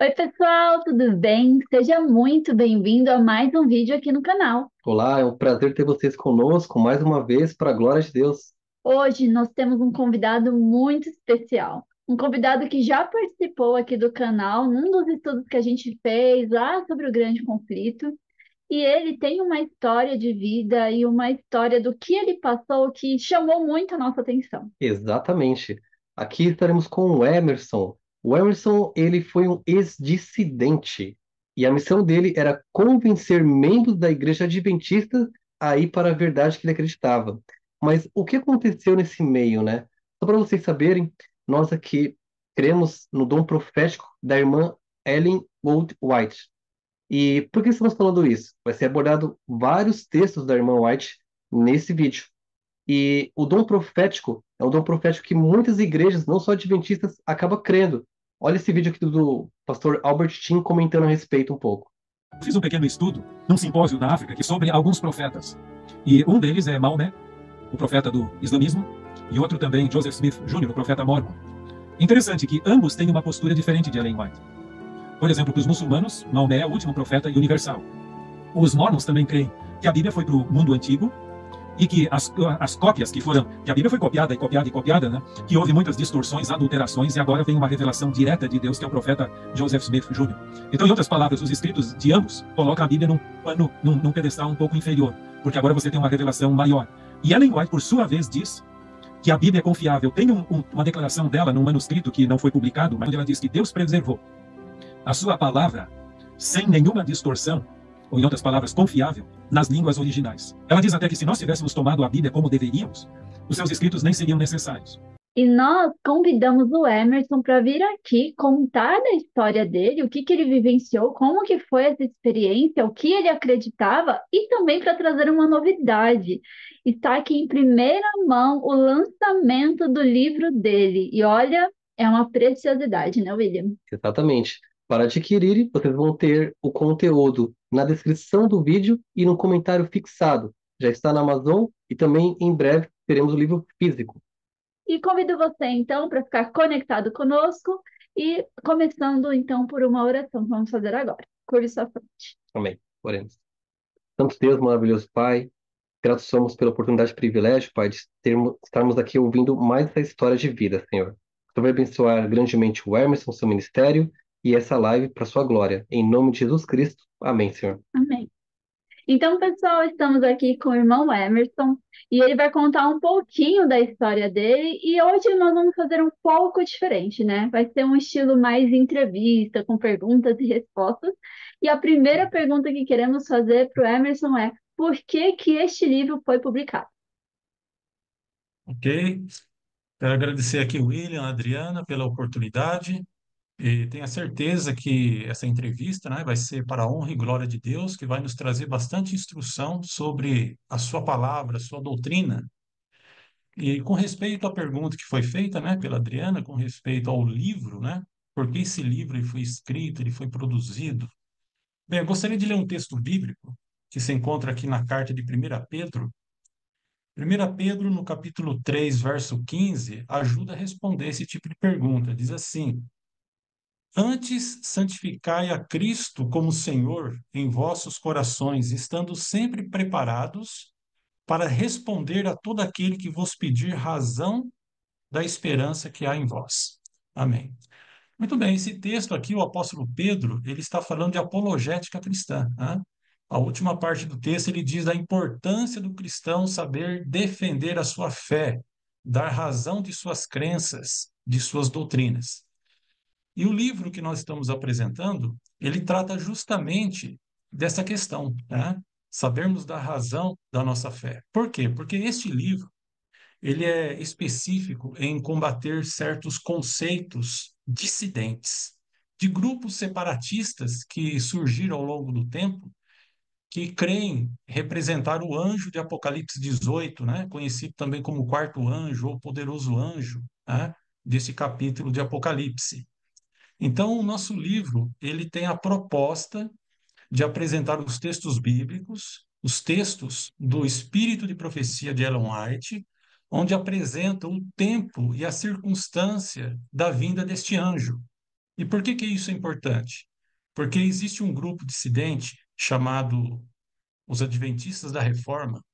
Oi, pessoal, tudo bem? Seja muito bem-vindo a mais um vídeo aqui no canal. Olá, é um prazer ter vocês conosco mais uma vez, para a glória de Deus. Hoje nós temos um convidado muito especial. Um convidado que já participou aqui do canal num dos estudos que a gente fez lá sobre o grande conflito. E ele tem uma história de vida e uma história do que ele passou que chamou muito a nossa atenção. Exatamente. Aqui estaremos com o Emerson. O Emerson, ele foi um ex-dissidente e a missão dele era convencer membros da Igreja Adventista a ir para a verdade que ele acreditava. Mas o que aconteceu nesse meio, né? Só para vocês saberem, nós aqui cremos no dom profético da irmã Ellen Gold White. E por que estamos falando isso? Vai ser abordado vários textos da irmã White nesse vídeo. E o dom profético é um dom profético que muitas igrejas, não só adventistas, acabam crendo. Olha esse vídeo aqui do pastor Albert Tim comentando a respeito um pouco. Fiz um pequeno estudo num simpósio na África sobre alguns profetas. E um deles é Maomé, o profeta do islamismo, e outro também, Joseph Smith Jr., o profeta mórmon. Interessante que ambos têm uma postura diferente de Ellen White. Por exemplo, para os muçulmanos, Maomé é o último profeta e universal. Os mormons também creem que a Bíblia foi para o mundo antigo e que as cópias que foram, que a Bíblia foi copiada e copiada e copiada, né? Que houve muitas distorções, adulterações, e agora vem uma revelação direta de Deus, que é o profeta Joseph Smith Jr. Então, em outras palavras, os escritos de ambos colocam a Bíblia num pano, num pedestal um pouco inferior, porque agora você tem uma revelação maior. E Ellen White, por sua vez, diz que a Bíblia é confiável. Tem uma declaração dela num manuscrito que não foi publicado, mas ela diz que Deus preservou a sua palavra sem nenhuma distorção, ou em outras palavras, confiável, nas línguas originais. Ela diz até que se nós tivéssemos tomado a Bíblia como deveríamos, os seus escritos nem seriam necessários. E nós convidamos o Emerson para vir aqui contar da história dele, o que que ele vivenciou, como que foi essa experiência, o que ele acreditava e também para trazer uma novidade. Está aqui em primeira mão o lançamento do livro dele. E olha, é uma preciosidade, né, William? Exatamente. Para adquirir, vocês vão ter o conteúdo na descrição do vídeo e no comentário fixado. Já está na Amazon e também em breve teremos o livro físico. E convido você então para ficar conectado conosco e começando então por uma oração que vamos fazer agora. Curve sua fronte. Amém. Oremos. Santo Deus, maravilhoso Pai, gratos somos pela oportunidade e privilégio, Pai, de estarmos aqui ouvindo mais essa história de vida, Senhor. Tu vai abençoar grandemente o Emerson, seu ministério, e essa live para sua glória. Em nome de Jesus Cristo. Amém, Senhor. Amém. Então, pessoal, estamos aqui com o irmão Emerson e ele vai contar um pouquinho da história dele. E hoje nós vamos fazer um pouco diferente, né? Vai ser um estilo mais entrevista, com perguntas e respostas. E a primeira pergunta que queremos fazer para o Emerson é: por que que este livro foi publicado? Ok? Quero agradecer aqui o William, a Adriana, pela oportunidade. E tenho a certeza que essa entrevista, né, vai ser para a honra e glória de Deus, que vai nos trazer bastante instrução sobre a sua palavra, a sua doutrina. E com respeito à pergunta que foi feita, né, pela Adriana, com respeito ao livro, né, por que esse livro ele foi escrito, ele foi produzido? Bem, eu gostaria de ler um texto bíblico que se encontra aqui na carta de 1 Pedro. 1 Pedro, no capítulo 3, verso 15, ajuda a responder esse tipo de pergunta. Diz assim: Antes santificai a Cristo como Senhor em vossos corações, estando sempre preparados para responder a todo aquele que vos pedir razão da esperança que há em vós. Amém. Muito bem, esse texto aqui, o apóstolo Pedro, ele está falando de apologética cristã, né? A última parte do texto, ele diz da importância do cristão saber defender a sua fé, dar razão de suas crenças, de suas doutrinas. E o livro que nós estamos apresentando, ele trata justamente dessa questão, né? Sabermos dar razão da nossa fé. Por quê? Porque este livro, ele é específico em combater certos conceitos dissidentes de grupos separatistas que surgiram ao longo do tempo, que creem representar o anjo de Apocalipse 18, né? Conhecido também como o quarto anjo ou poderoso anjo, né? Desse capítulo de Apocalipse. Então, o nosso livro, ele tem a proposta de apresentar os textos bíblicos, os textos do Espírito de Profecia de Ellen White, onde apresenta o tempo e a circunstância da vinda deste anjo. E por que que isso é importante? Porque existe um grupo dissidente chamado os Adventistas da Reforma,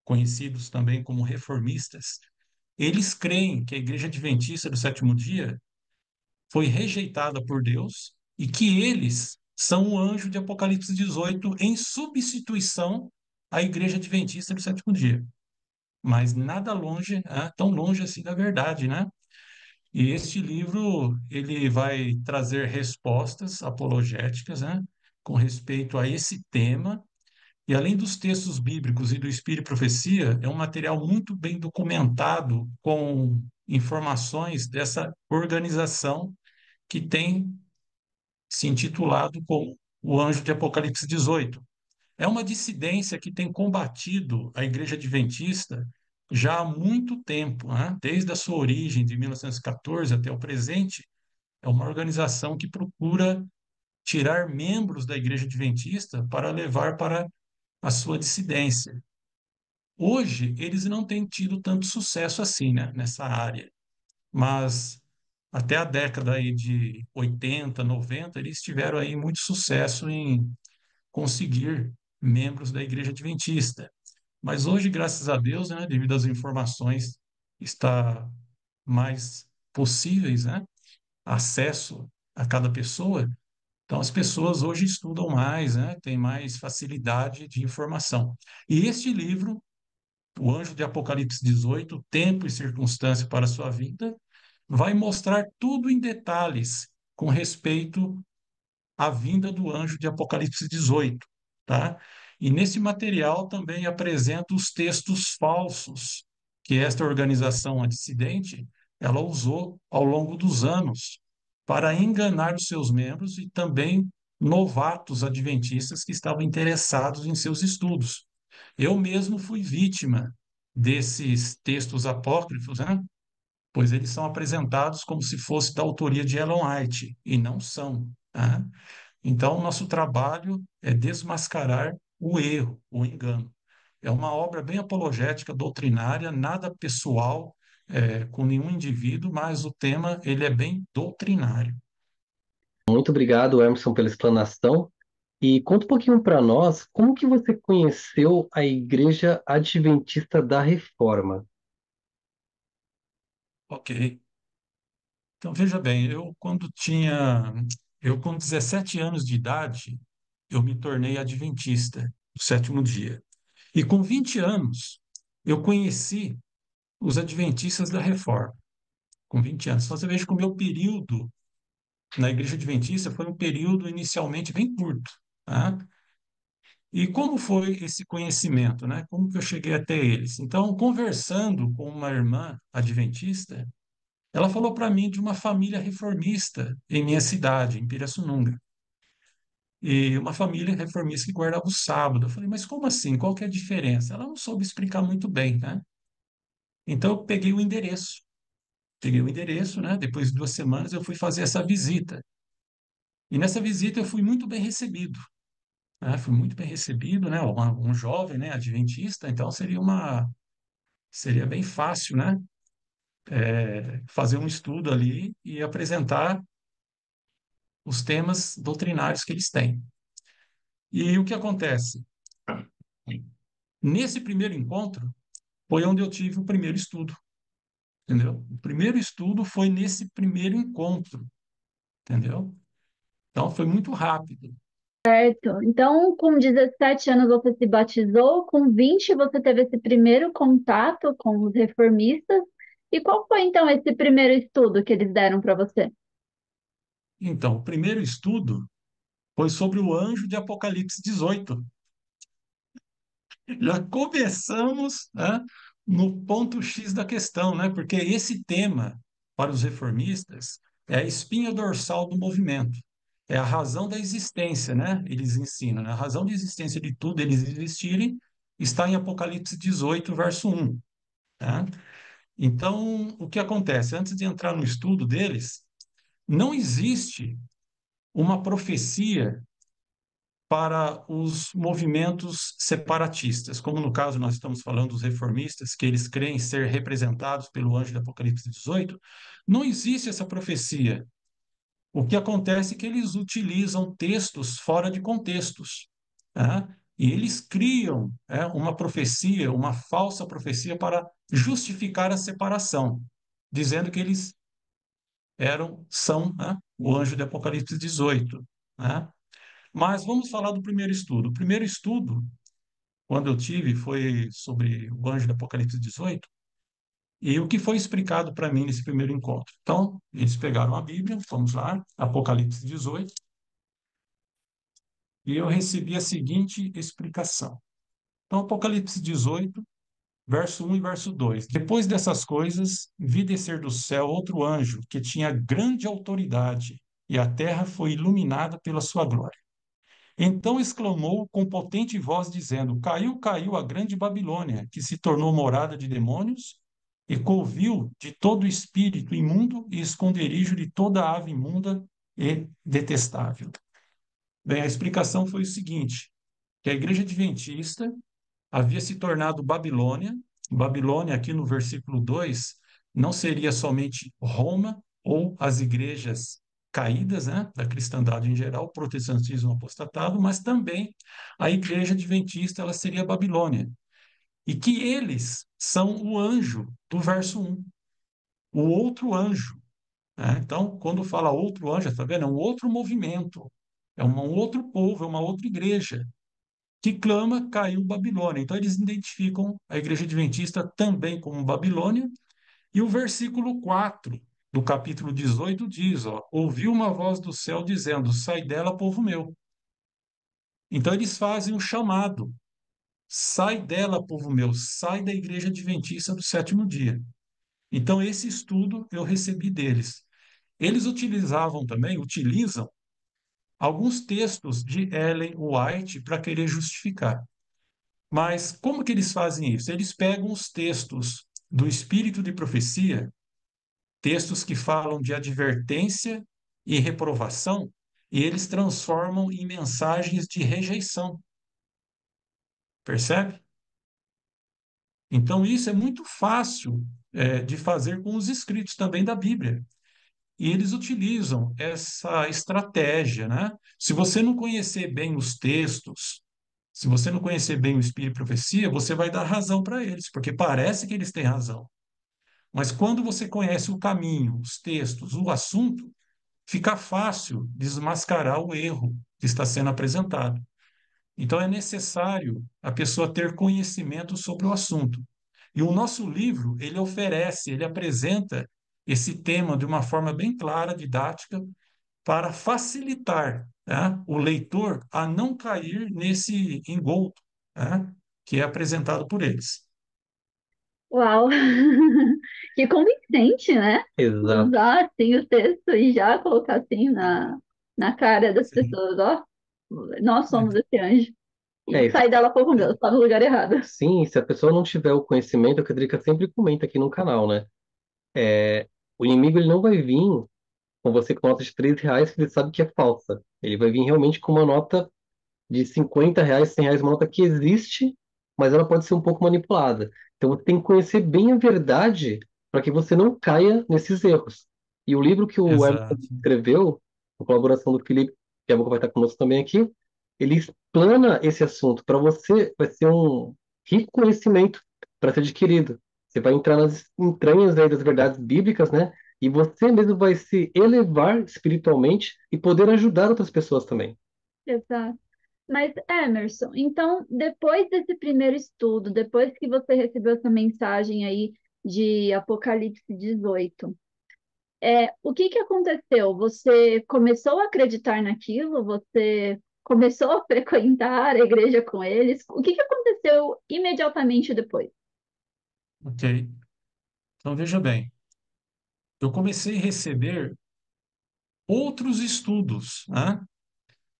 conhecidos também como reformistas. Eles creem que a Igreja Adventista do Sétimo Dia foi rejeitada por Deus e que eles são o anjo de Apocalipse 18 em substituição à Igreja Adventista do Sétimo Dia. Mas nada longe, tão longe assim da verdade, né? E este livro, ele vai trazer respostas apologéticas, né, com respeito a esse tema. E além dos textos bíblicos e do Espírito e Profecia, é um material muito bem documentado com informações dessa organização que tem se intitulado como o Anjo de Apocalipse 18. É uma dissidência que tem combatido a Igreja Adventista já há muito tempo, né? Desde a sua origem, de 1914 até o presente. É uma organização que procura tirar membros da Igreja Adventista para levar para a sua dissidência. Hoje, eles não têm tido tanto sucesso assim, né, nessa área, mas até a década aí de 80, 90, eles tiveram aí muito sucesso em conseguir membros da Igreja Adventista. Mas hoje, graças a Deus, né, devido às informações, está mais possíveis, né, acesso a cada pessoa. Então, as pessoas hoje estudam mais, né, têm mais facilidade de informação. E este livro, O Anjo de Apocalipse 18, Tempo e Circunstância para a Sua Vida, vai mostrar tudo em detalhes com respeito à vinda do anjo de Apocalipse 18, tá? E nesse material também apresenta os textos falsos que esta organização dissidente ela usou ao longo dos anos para enganar os seus membros e também novatos adventistas que estavam interessados em seus estudos. Eu mesmo fui vítima desses textos apócrifos, né? Pois eles são apresentados como se fosse da autoria de Ellen White, e não são, tá? Então, nosso trabalho é desmascarar o erro, o engano. É uma obra bem apologética, doutrinária, nada pessoal, com nenhum indivíduo, mas o tema ele é bem doutrinário. Muito obrigado, Emerson, pela explanação. E conta um pouquinho para nós, como que você conheceu a Igreja Adventista da Reforma? Ok. Então, veja bem, eu com 17 anos de idade, eu me tornei adventista do sétimo dia. E com 20 anos, eu conheci os adventistas da Reforma, com 20 anos. Então, você veja que o meu período na Igreja Adventista foi um período inicialmente bem curto, tá? E como foi esse conhecimento, né? Como que eu cheguei até eles? Então, conversando com uma irmã adventista, ela falou para mim de uma família reformista em minha cidade, em Pirassununga. E uma família reformista que guardava o sábado. Eu falei, mas como assim? Qual que é a diferença? Ela não soube explicar muito bem, né? Então, eu peguei o endereço. Peguei o endereço, né? Depois de 2 semanas, eu fui fazer essa visita. E nessa visita eu fui muito bem recebido, né? Fui muito bem recebido, né? Um jovem, né? Adventista, então seria bem fácil, né? Fazer um estudo ali e apresentar os temas doutrinários que eles têm. E o que acontece? Nesse primeiro encontro foi onde eu tive o primeiro estudo, entendeu? O primeiro estudo foi nesse primeiro encontro, entendeu? Então foi muito rápido. Certo. Então, com 17 anos você se batizou, com 20 você teve esse primeiro contato com os reformistas. E qual foi então esse primeiro estudo que eles deram para você? Então, o primeiro estudo foi sobre o anjo de Apocalipse 18. Já começamos, né, no ponto X da questão, né? Porque esse tema, para os reformistas, é a espinha dorsal do movimento. É a razão da existência, né? Eles ensinam, né? A razão de existência de tudo eles existirem está em Apocalipse 18, verso 1. Tá? Então, o que acontece? Antes de entrar no estudo deles, não existe uma profecia para os movimentos separatistas, como no caso nós estamos falando dos reformistas, que eles creem ser representados pelo anjo do Apocalipse 18, não existe essa profecia. O que acontece é que eles utilizam textos fora de contextos, né? E eles criam, uma profecia, uma falsa profecia para justificar a separação, dizendo que eles são, né, o anjo de Apocalipse 18, né? Mas vamos falar do primeiro estudo. O primeiro estudo, quando eu tive, foi sobre o anjo de Apocalipse 18, e o que foi explicado para mim nesse primeiro encontro. Então, eles pegaram a Bíblia, vamos lá, Apocalipse 18, e eu recebi a seguinte explicação. Então, Apocalipse 18, verso 1 e verso 2. Depois dessas coisas, vi descer do céu outro anjo que tinha grande autoridade, e a terra foi iluminada pela sua glória. Então exclamou com potente voz, dizendo: Caiu, caiu a grande Babilônia, que se tornou morada de demônios e covil de todo espírito imundo e esconderijo de toda ave imunda e detestável. Bem, a explicação foi o seguinte, que a igreja adventista havia se tornado Babilônia. Babilônia, aqui no versículo 2, não seria somente Roma ou as igrejas caídas, né, da cristandade em geral, o protestantismo apostatado, mas também a igreja adventista, ela seria Babilônia. E que eles são o anjo do verso 1, o outro anjo, né? Então, quando fala outro anjo, está vendo? É um outro movimento, um outro povo, é uma outra igreja que clama caiu Babilônia. Então, eles identificam a igreja adventista também como Babilônia. E o versículo 4 do capítulo 18 diz: ó, ouviu uma voz do céu dizendo: sai dela, povo meu. Então, eles fazem o chamado: sai dela, povo meu, sai da igreja adventista do sétimo dia. Então, esse estudo eu recebi deles. Eles utilizam alguns textos de Ellen White para querer justificar. Mas como que eles fazem isso? Eles pegam os textos do espírito de profecia, textos que falam de advertência e reprovação, e eles transformam em mensagens de rejeição. Percebe? Então, isso é muito fácil, de fazer com os escritos também da Bíblia. E eles utilizam essa estratégia, né? Se você não conhecer bem os textos, se você não conhecer bem o Espírito de Profecia, você vai dar razão para eles, porque parece que eles têm razão. Mas quando você conhece o caminho, os textos, o assunto, fica fácil desmascarar o erro que está sendo apresentado. Então é necessário a pessoa ter conhecimento sobre o assunto. E o nosso livro, ele oferece, ele apresenta esse tema de uma forma bem clara, didática, para facilitar, né, o leitor a não cair nesse engodo, né, que é apresentado por eles. Uau! Que convincente, né? Exato. Usar assim o texto e já colocar assim na cara das Sim. pessoas, ó. Nós somos esse anjo. É, E sai dela, povo meu, está no lugar errado. sim, se a pessoa não tiver o conhecimento, é o que a Drica sempre comenta aqui no canal, né? O inimigo ele não vai vir com você com nota de R$ 3 que ele sabe que é falsa. Ele vai vir realmente com uma nota de R$ 50, R$ 100, uma nota que existe, mas ela pode ser um pouco manipulada. Então você tem que conhecer bem a verdade para que você não caia nesses erros. E o livro que o Emerson Exato. escreveu, com colaboração do Felipe, que é bom que vai estar conosco também aqui, ele explana esse assunto. Para você, vai ser um rico conhecimento para ser adquirido. Você vai entrar nas entranhas aí das verdades bíblicas, né? E você mesmo vai se elevar espiritualmente e poder ajudar outras pessoas também. Exato. Mas, Emerson, então, depois desse primeiro estudo, depois que você recebeu essa mensagem aí de Apocalipse 18, o que que aconteceu? Você começou a acreditar naquilo? Você começou a frequentar a igreja com eles? O que que aconteceu imediatamente depois? Ok. Então, veja bem, eu comecei a receber outros estudos, né?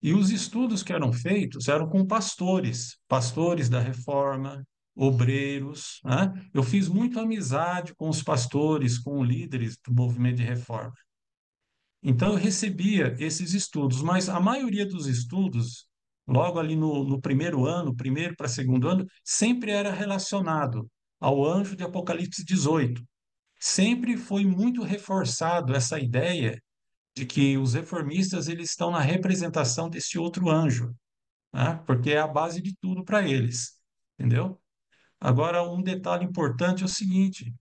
E os estudos que eram feitos eram com pastores, pastores da Reforma, obreiros, né? Eu fiz muita amizade com os pastores, com líderes do movimento de reforma. Então, eu recebia esses estudos, mas a maioria dos estudos, logo ali no primeiro ano, primeiro para segundo ano, sempre era relacionado ao anjo de Apocalipse 18. Sempre foi muito reforçado essa ideia de que os reformistas eles estão na representação desse outro anjo, né? Porque é a base de tudo para eles, entendeu? Agora, um detalhe importante é o seguinte: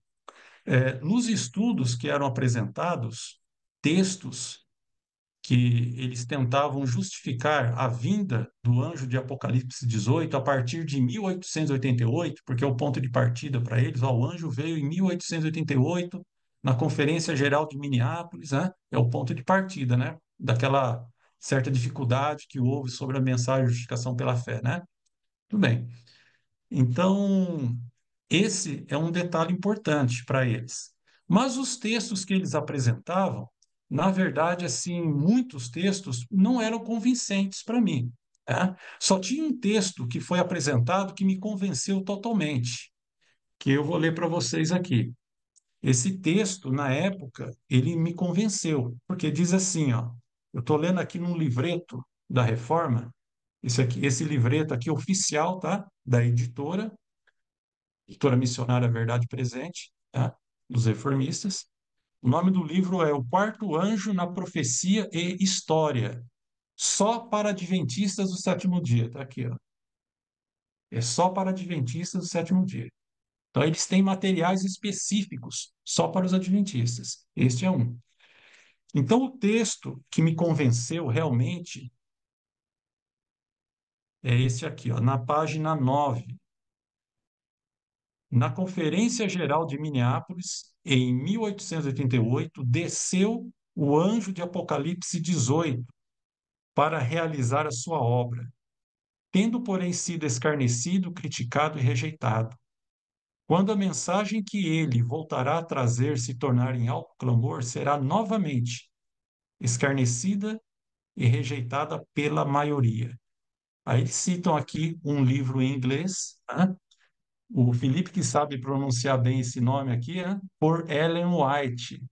nos estudos que eram apresentados, textos que eles tentavam justificar a vinda do anjo de Apocalipse 18 a partir de 1888, porque é o ponto de partida para eles. Ó, o anjo veio em 1888, na Conferência Geral de Minneapolis, né? É o ponto de partida, né? Daquela certa dificuldade que houve sobre a mensagem de justificação pela fé, né? Tudo bem. Então, esse é um detalhe importante para eles. Mas os textos que eles apresentavam, na verdade, assim, muitos textos não eram convincentes para mim, tá? Só tinha um texto que foi apresentado que me convenceu totalmente, que eu vou ler para vocês aqui. Esse texto, na época, ele me convenceu, porque diz assim, ó, eu estou lendo aqui num livreto da Reforma, esse livreto aqui oficial, tá? Da editora missionária Verdade Presente, tá? Dos reformistas. O nome do livro é O Quarto Anjo na Profecia e História, só para adventistas do sétimo dia. Tá aqui, ó. É só para adventistas do sétimo dia. Então, eles têm materiais específicos só para os adventistas. Este é um. Então, o texto que me convenceu realmente é esse aqui, ó, na página 9. Na Conferência Geral de Minneapolis, em 1888, desceu o anjo de Apocalipse 18 para realizar a sua obra, tendo, porém, sido escarnecido, criticado e rejeitado. Quando a mensagem que ele voltará a trazer se tornar em alto clamor, será novamente escarnecida e rejeitada pela maioria. Aí eles citam aqui um livro em inglês, né? O Felipe que sabe pronunciar bem esse nome aqui, né? Por Ellen White.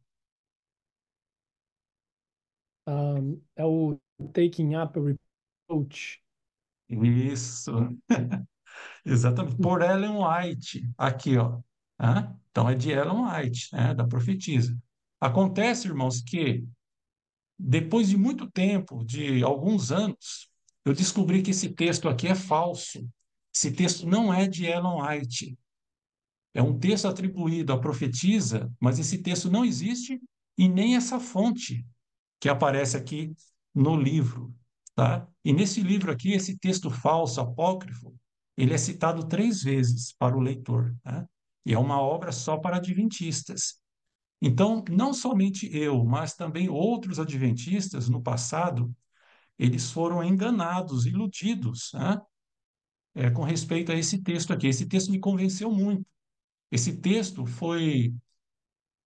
É o Taking Up a Reproach. Isso, exatamente. Por Ellen White, aqui, ó. Hã? Então é de Ellen White, né? Da profetisa. Acontece, irmãos, que depois de muito tempo, de alguns anos, eu descobri que esse texto aqui é falso. Esse texto não é de Ellen White. É um texto atribuído à profetisa, mas esse texto não existe e nem essa fonte que aparece aqui no livro, tá? E nesse livro aqui, esse texto falso, apócrifo, ele é citado 3 vezes para o leitor, né? E é uma obra só para adventistas. Então, não somente eu, mas também outros adventistas no passado, eles foram enganados, iludidos, né? Com respeito a esse texto aqui. Esse texto me convenceu muito. Esse texto foi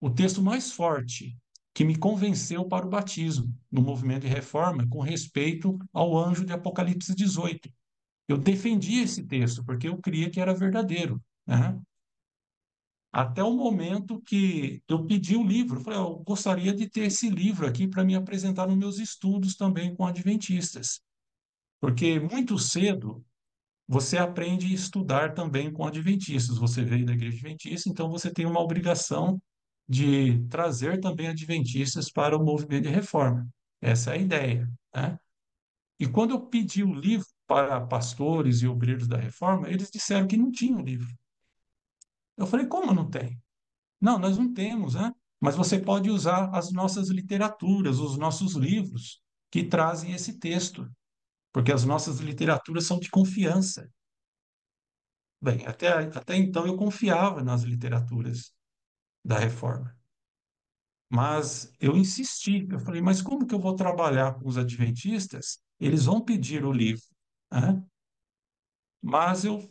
o texto mais forte que me convenceu para o batismo no movimento de reforma com respeito ao anjo de Apocalipse 18. Eu defendi esse texto porque eu cria que era verdadeiro, né? Até o momento que eu pedi o livro, eu falei, eu gostaria de ter esse livro aqui para me apresentar nos meus estudos também com adventistas, porque muito cedo você aprende a estudar também com adventistas. Você veio da igreja adventista, então você tem uma obrigação de trazer também adventistas para o movimento de reforma. Essa é a ideia, né? E quando eu pedi o livro para pastores e obreiros da reforma, eles disseram que não tinha o livro. Eu falei, como não tem? Não, nós não temos, né? Mas você pode usar as nossas literaturas, os nossos livros que trazem esse texto, porque as nossas literaturas são de confiança. Bem, até então eu confiava nas literaturas da Reforma, mas eu insisti. Eu falei, mas como que eu vou trabalhar com os adventistas? Eles vão pedir o livro, né? Mas eu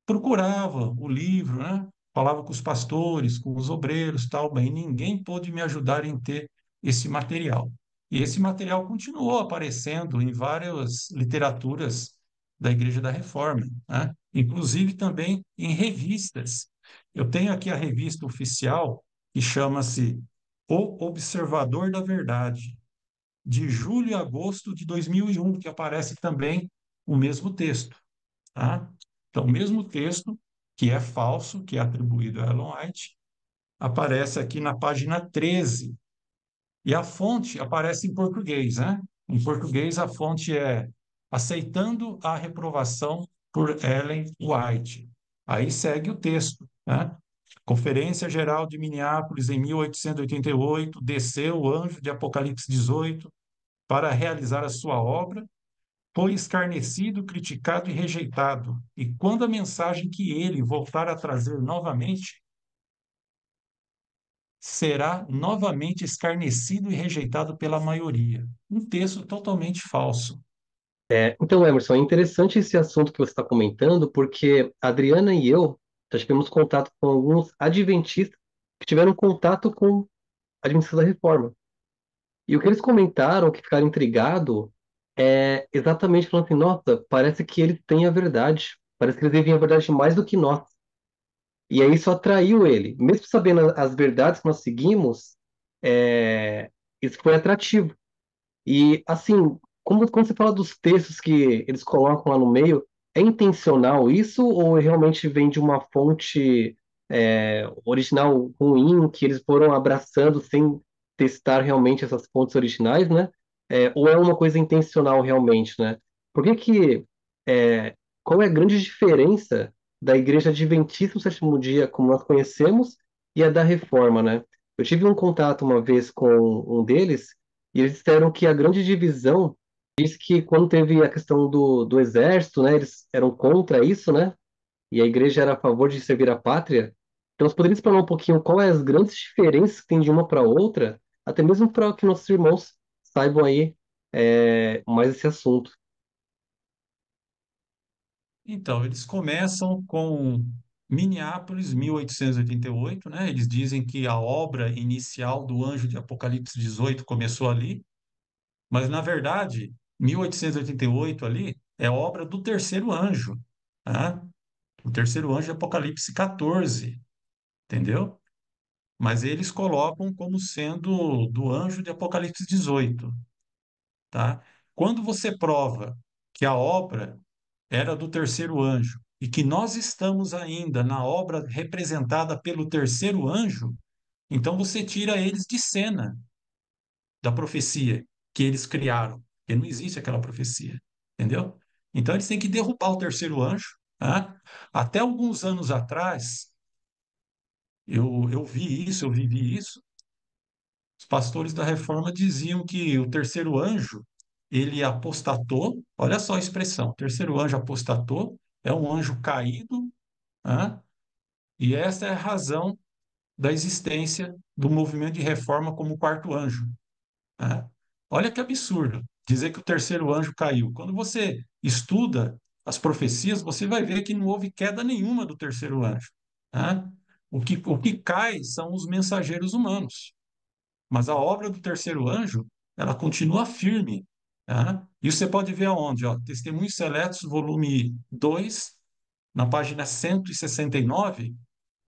procurava o livro, né? Falava com os pastores, com os obreiros, tal, bem, ninguém pôde me ajudar em ter esse material. E esse material continuou aparecendo em várias literaturas da Igreja da Reforma, né? Inclusive também em revistas. Eu tenho aqui a revista oficial que chama-se O Observador da Verdade, de julho e agosto de 2001, que aparece também o mesmo texto, tá? Então, o mesmo texto, que é falso, que é atribuído a Ellen White, aparece aqui na página 13 E a fonte aparece em português, né? Em português, a fonte é aceitando a reprovação por Ellen White. Aí segue o texto, né? Conferência Geral de Minneapolis, em 1888, desceu o anjo de Apocalipse 18 para realizar a sua obra, foi escarnecido, criticado e rejeitado. E quando a mensagem que ele voltar a trazer novamente, será novamente escarnecido e rejeitado pela maioria. Um texto totalmente falso. Então, Emerson, é interessante esse assunto que você está comentando, porque a Adriana e eu já tivemos contato com alguns adventistas que tiveram contato com a Adventista da Reforma. E o que eles comentaram, que ficaram intrigados, é exatamente falando assim, nossa, parece que eles têm a verdade. Parece que eles vivem a verdade mais do que nós. E aí isso atraiu ele. Mesmo sabendo as verdades que nós seguimos, isso foi atrativo. E, assim, quando você fala dos textos que eles colocam lá no meio, é intencional isso ou realmente vem de uma fonte original ruim que eles foram abraçando sem testar realmente essas fontes originais, né? Ou é uma coisa intencional realmente, né? Por que que, qual é a grande diferença da Igreja Adventista do Sétimo Dia, como nós conhecemos, e a da Reforma, né? Eu tive um contato uma vez com um deles e eles disseram que a grande divisão diz que quando teve a questão do exército, né, eles eram contra isso, né? E a igreja era a favor de servir a pátria. Então, você poderia explanar um pouquinho qual é as grandes diferenças que tem de uma para outra, até mesmo para que nossos irmãos saibam aí mais esse assunto. Então, eles começam com Minneapolis, 1888, né? Eles dizem que a obra inicial do anjo de Apocalipse 18 começou ali, mas na verdade, 1888 ali é obra do terceiro anjo, tá? O terceiro anjo de Apocalipse 14, entendeu? Mas eles colocam como sendo do anjo de Apocalipse 18, tá? Quando você prova que a obra era do terceiro anjo e que nós estamos ainda na obra representada pelo terceiro anjo, então você tira eles de cena da profecia que eles criaram, porque não existe aquela profecia, entendeu? Então eles têm que derrubar o terceiro anjo, tá? Até alguns anos atrás, eu vi isso, eu vivi isso. Os pastores da Reforma diziam que o terceiro anjo, ele apostatou, olha só a expressão, o terceiro anjo apostatou, é um anjo caído, né? E essa é a razão da existência do movimento de reforma como quarto anjo, né? Olha que absurdo dizer que o terceiro anjo caiu. Quando você estuda as profecias, você vai ver que não houve queda nenhuma do terceiro anjo, né? O que cai são os mensageiros humanos. Mas a obra do terceiro anjo, ela continua firme, tá? Isso você pode ver aonde, ó, Testemunhos Seletos, volume 2, na página 169,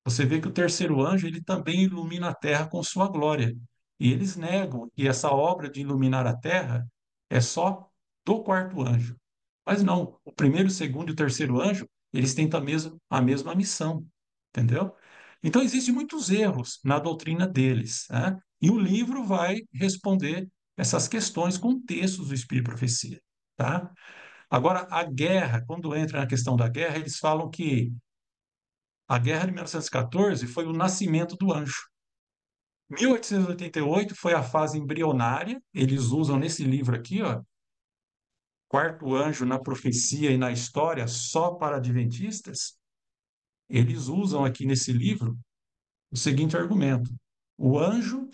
você vê que o terceiro anjo, ele também ilumina a terra com sua glória. E eles negam que essa obra de iluminar a terra é só do quarto anjo. Mas não, o primeiro, o segundo e o terceiro anjo, eles têm a mesma missão, entendeu? Então, existem muitos erros na doutrina deles, né? E o livro vai responder essas questões com textos do Espírito e Profecia, tá? Agora, a guerra, quando entra na questão da guerra, eles falam que a guerra de 1914 foi o nascimento do anjo. 1888 foi a fase embrionária, eles usam nesse livro aqui, ó, Quarto Anjo na Profecia e na História, só para adventistas, eles usam aqui nesse livro o seguinte argumento: o anjo,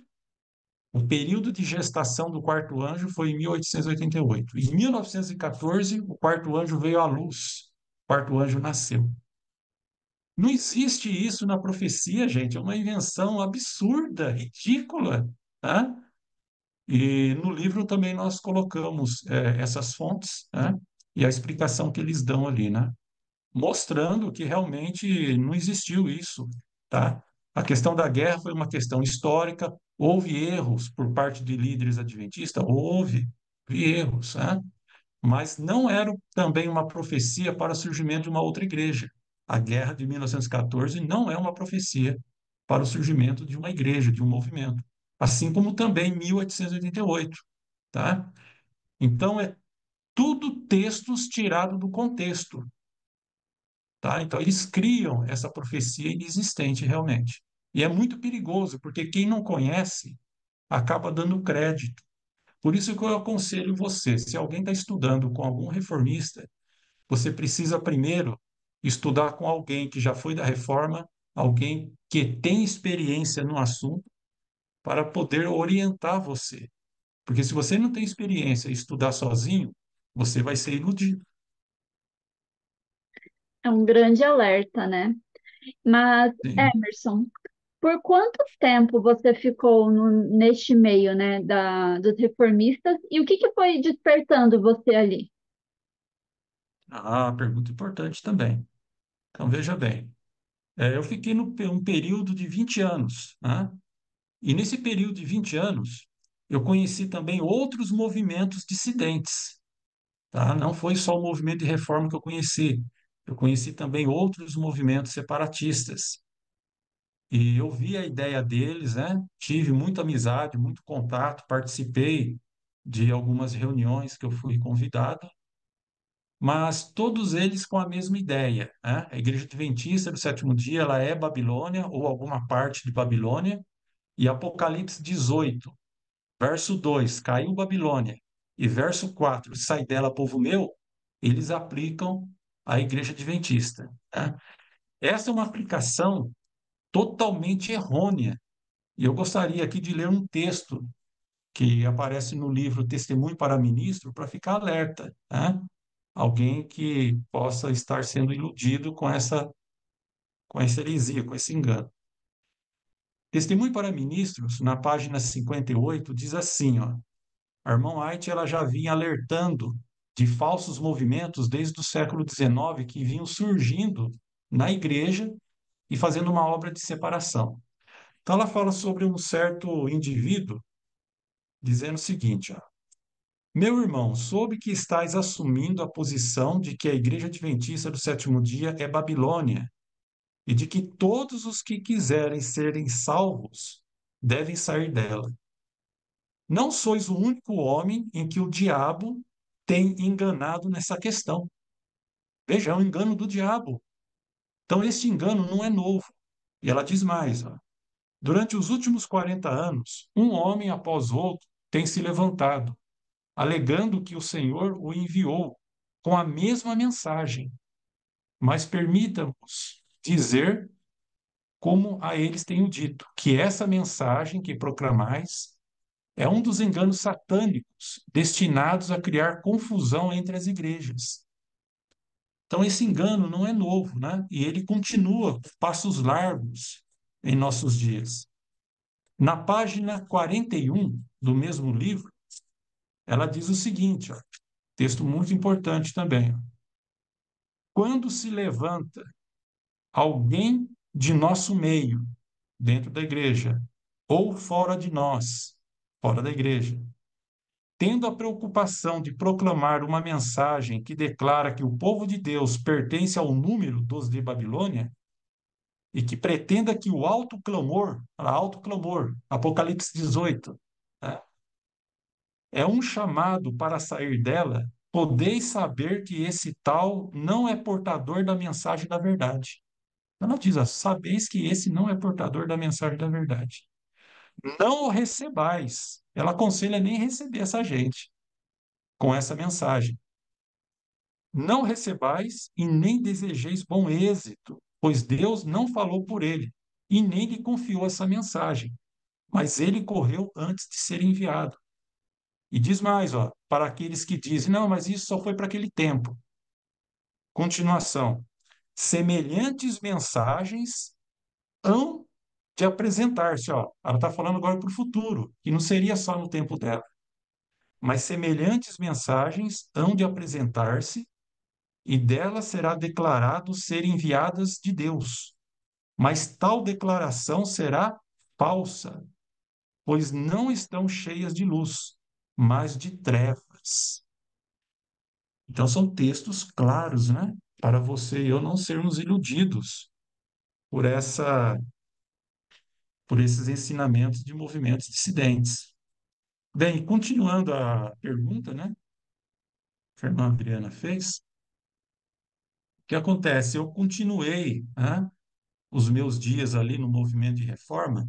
o período de gestação do quarto anjo foi em 1888. Em 1914, o quarto anjo veio à luz, o quarto anjo nasceu. Não existe isso na profecia, gente, é uma invenção absurda, ridícula, tá? E no livro também nós colocamos essas fontes, né? E a explicação que eles dão ali, né? Mostrando que realmente não existiu isso, tá? A questão da guerra foi uma questão histórica, houve erros por parte de líderes adventistas, houve erros, né? Mas não era também uma profecia para o surgimento de uma outra igreja. A guerra de 1914 não é uma profecia para o surgimento de uma igreja, de um movimento. assim como também 1888, tá? Então, é tudo textos tirados do contexto, tá? Então, eles criam essa profecia inexistente realmente. E é muito perigoso, porque quem não conhece acaba dando crédito. Por isso que eu aconselho você, se alguém está estudando com algum reformista, você precisa primeiro estudar com alguém que já foi da reforma, alguém que tem experiência no assunto, para poder orientar você. Porque se você não tem experiência e estudar sozinho, você vai ser iludido. É um grande alerta, né? Mas, Sim. Emerson, por quanto tempo você ficou neste meio, né, dos reformistas, e o que que foi despertando você ali? Ah, pergunta importante também. Então, veja bem, eu fiquei um período de 20 anos, né? E nesse período de 20 anos, eu conheci também outros movimentos dissidentes, tá? Não foi só o movimento de reforma que eu conheci também outros movimentos separatistas. E eu vi a ideia deles, né? Tive muita amizade, muito contato, participei de algumas reuniões que eu fui convidado, mas todos eles com a mesma ideia, né? A Igreja Adventista do Sétimo Dia, ela é Babilônia ou alguma parte de Babilônia, e Apocalipse 18, verso 2, caiu Babilônia, e verso 4, sai dela, povo meu, eles aplicam à Igreja Adventista, né? Essa é uma aplicação totalmente errônea. E eu gostaria aqui de ler um texto que aparece no livro Testemunho para Ministro, para ficar alerta, né? Alguém que possa estar sendo iludido com essa heresia, com esse engano. Testemunho para Ministros, na página 58, diz assim, ó, a irmã White ela já vinha alertando de falsos movimentos desde o século XIX que vinham surgindo na igreja e fazendo uma obra de separação. Então ela fala sobre um certo indivíduo dizendo o seguinte, ó, meu irmão, soube que estás assumindo a posição de que a Igreja Adventista do Sétimo Dia é Babilônia e de que todos os que quiserem serem salvos devem sair dela. Não sois o único homem em que o diabo tem enganado nessa questão. Veja, é um engano do diabo. Então, esse engano não é novo. E ela diz mais, ó, durante os últimos 40 anos, um homem após outro tem se levantado, alegando que o Senhor o enviou com a mesma mensagem. Mas permita-nos dizer, como a eles tenho dito, que essa mensagem que proclamais é um dos enganos satânicos destinados a criar confusão entre as igrejas. Então, esse engano não é novo, né? E ele continua passos largos em nossos dias. Na página 41 do mesmo livro, ela diz o seguinte, ó, texto muito importante também. Ó, quando se levanta alguém de nosso meio, dentro da igreja, ou fora de nós, fora da igreja, tendo a preocupação de proclamar uma mensagem que declara que o povo de Deus pertence ao número dos de Babilônia, e que pretenda que o alto clamor, Apocalipse 18, né, é um chamado para sair dela, podeis saber que esse tal não é portador da mensagem da verdade. Ela diz, ó, sabeis que esse não é portador da mensagem da verdade. Não o recebais. Ela aconselha nem receber essa gente com essa mensagem. Não recebais e nem desejeis bom êxito, pois Deus não falou por ele e nem lhe confiou essa mensagem, mas ele correu antes de ser enviado. E diz mais, ó, para aqueles que dizem, não, mas isso só foi para aquele tempo. Continuação. Semelhantes mensagens hão de apresentar-se, ó. Ela está falando agora para o futuro, que não seria só no tempo dela. Mas semelhantes mensagens hão de apresentar-se, e delas será declarado ser enviadas de Deus. Mas tal declaração será falsa, pois não estão cheias de luz, mas de trevas. Então são textos claros, né? Para você e eu não sermos iludidos por por esses ensinamentos de movimentos dissidentes. Bem, continuando a pergunta, né, que a irmã Adriana fez, o que acontece? Eu continuei, né, os meus dias ali no movimento de reforma,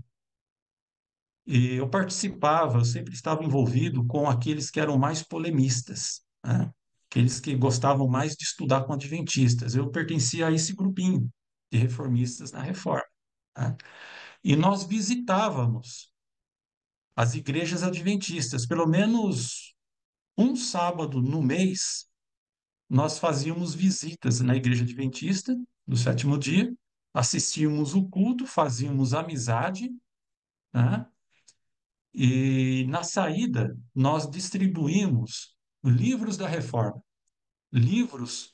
e eu participava, eu sempre estava envolvido com aqueles que eram mais polemistas, né? Aqueles que gostavam mais de estudar com adventistas. Eu pertencia a esse grupinho de reformistas na reforma, né? E nós visitávamos as igrejas adventistas, pelo menos um sábado no mês, nós fazíamos visitas na igreja adventista do sétimo dia, assistíamos o culto, fazíamos amizade, né? E na saída, nós distribuímos livros da Reforma, livros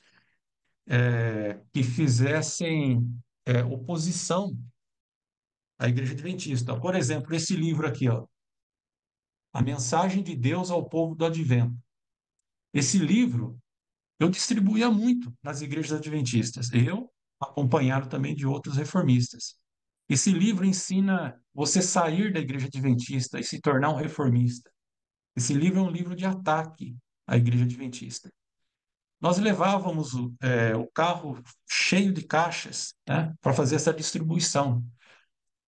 que fizessem oposição à Igreja Adventista. Por exemplo, esse livro aqui, ó, A Mensagem de Deus ao Povo do Advento. Esse livro eu distribuía muito nas igrejas adventistas, eu acompanhado também de outros reformistas. Esse livro ensina você sair da igreja adventista e se tornar um reformista. Esse livro é um livro de ataque à igreja adventista. Nós levávamos o carro cheio de caixas, né, para fazer essa distribuição.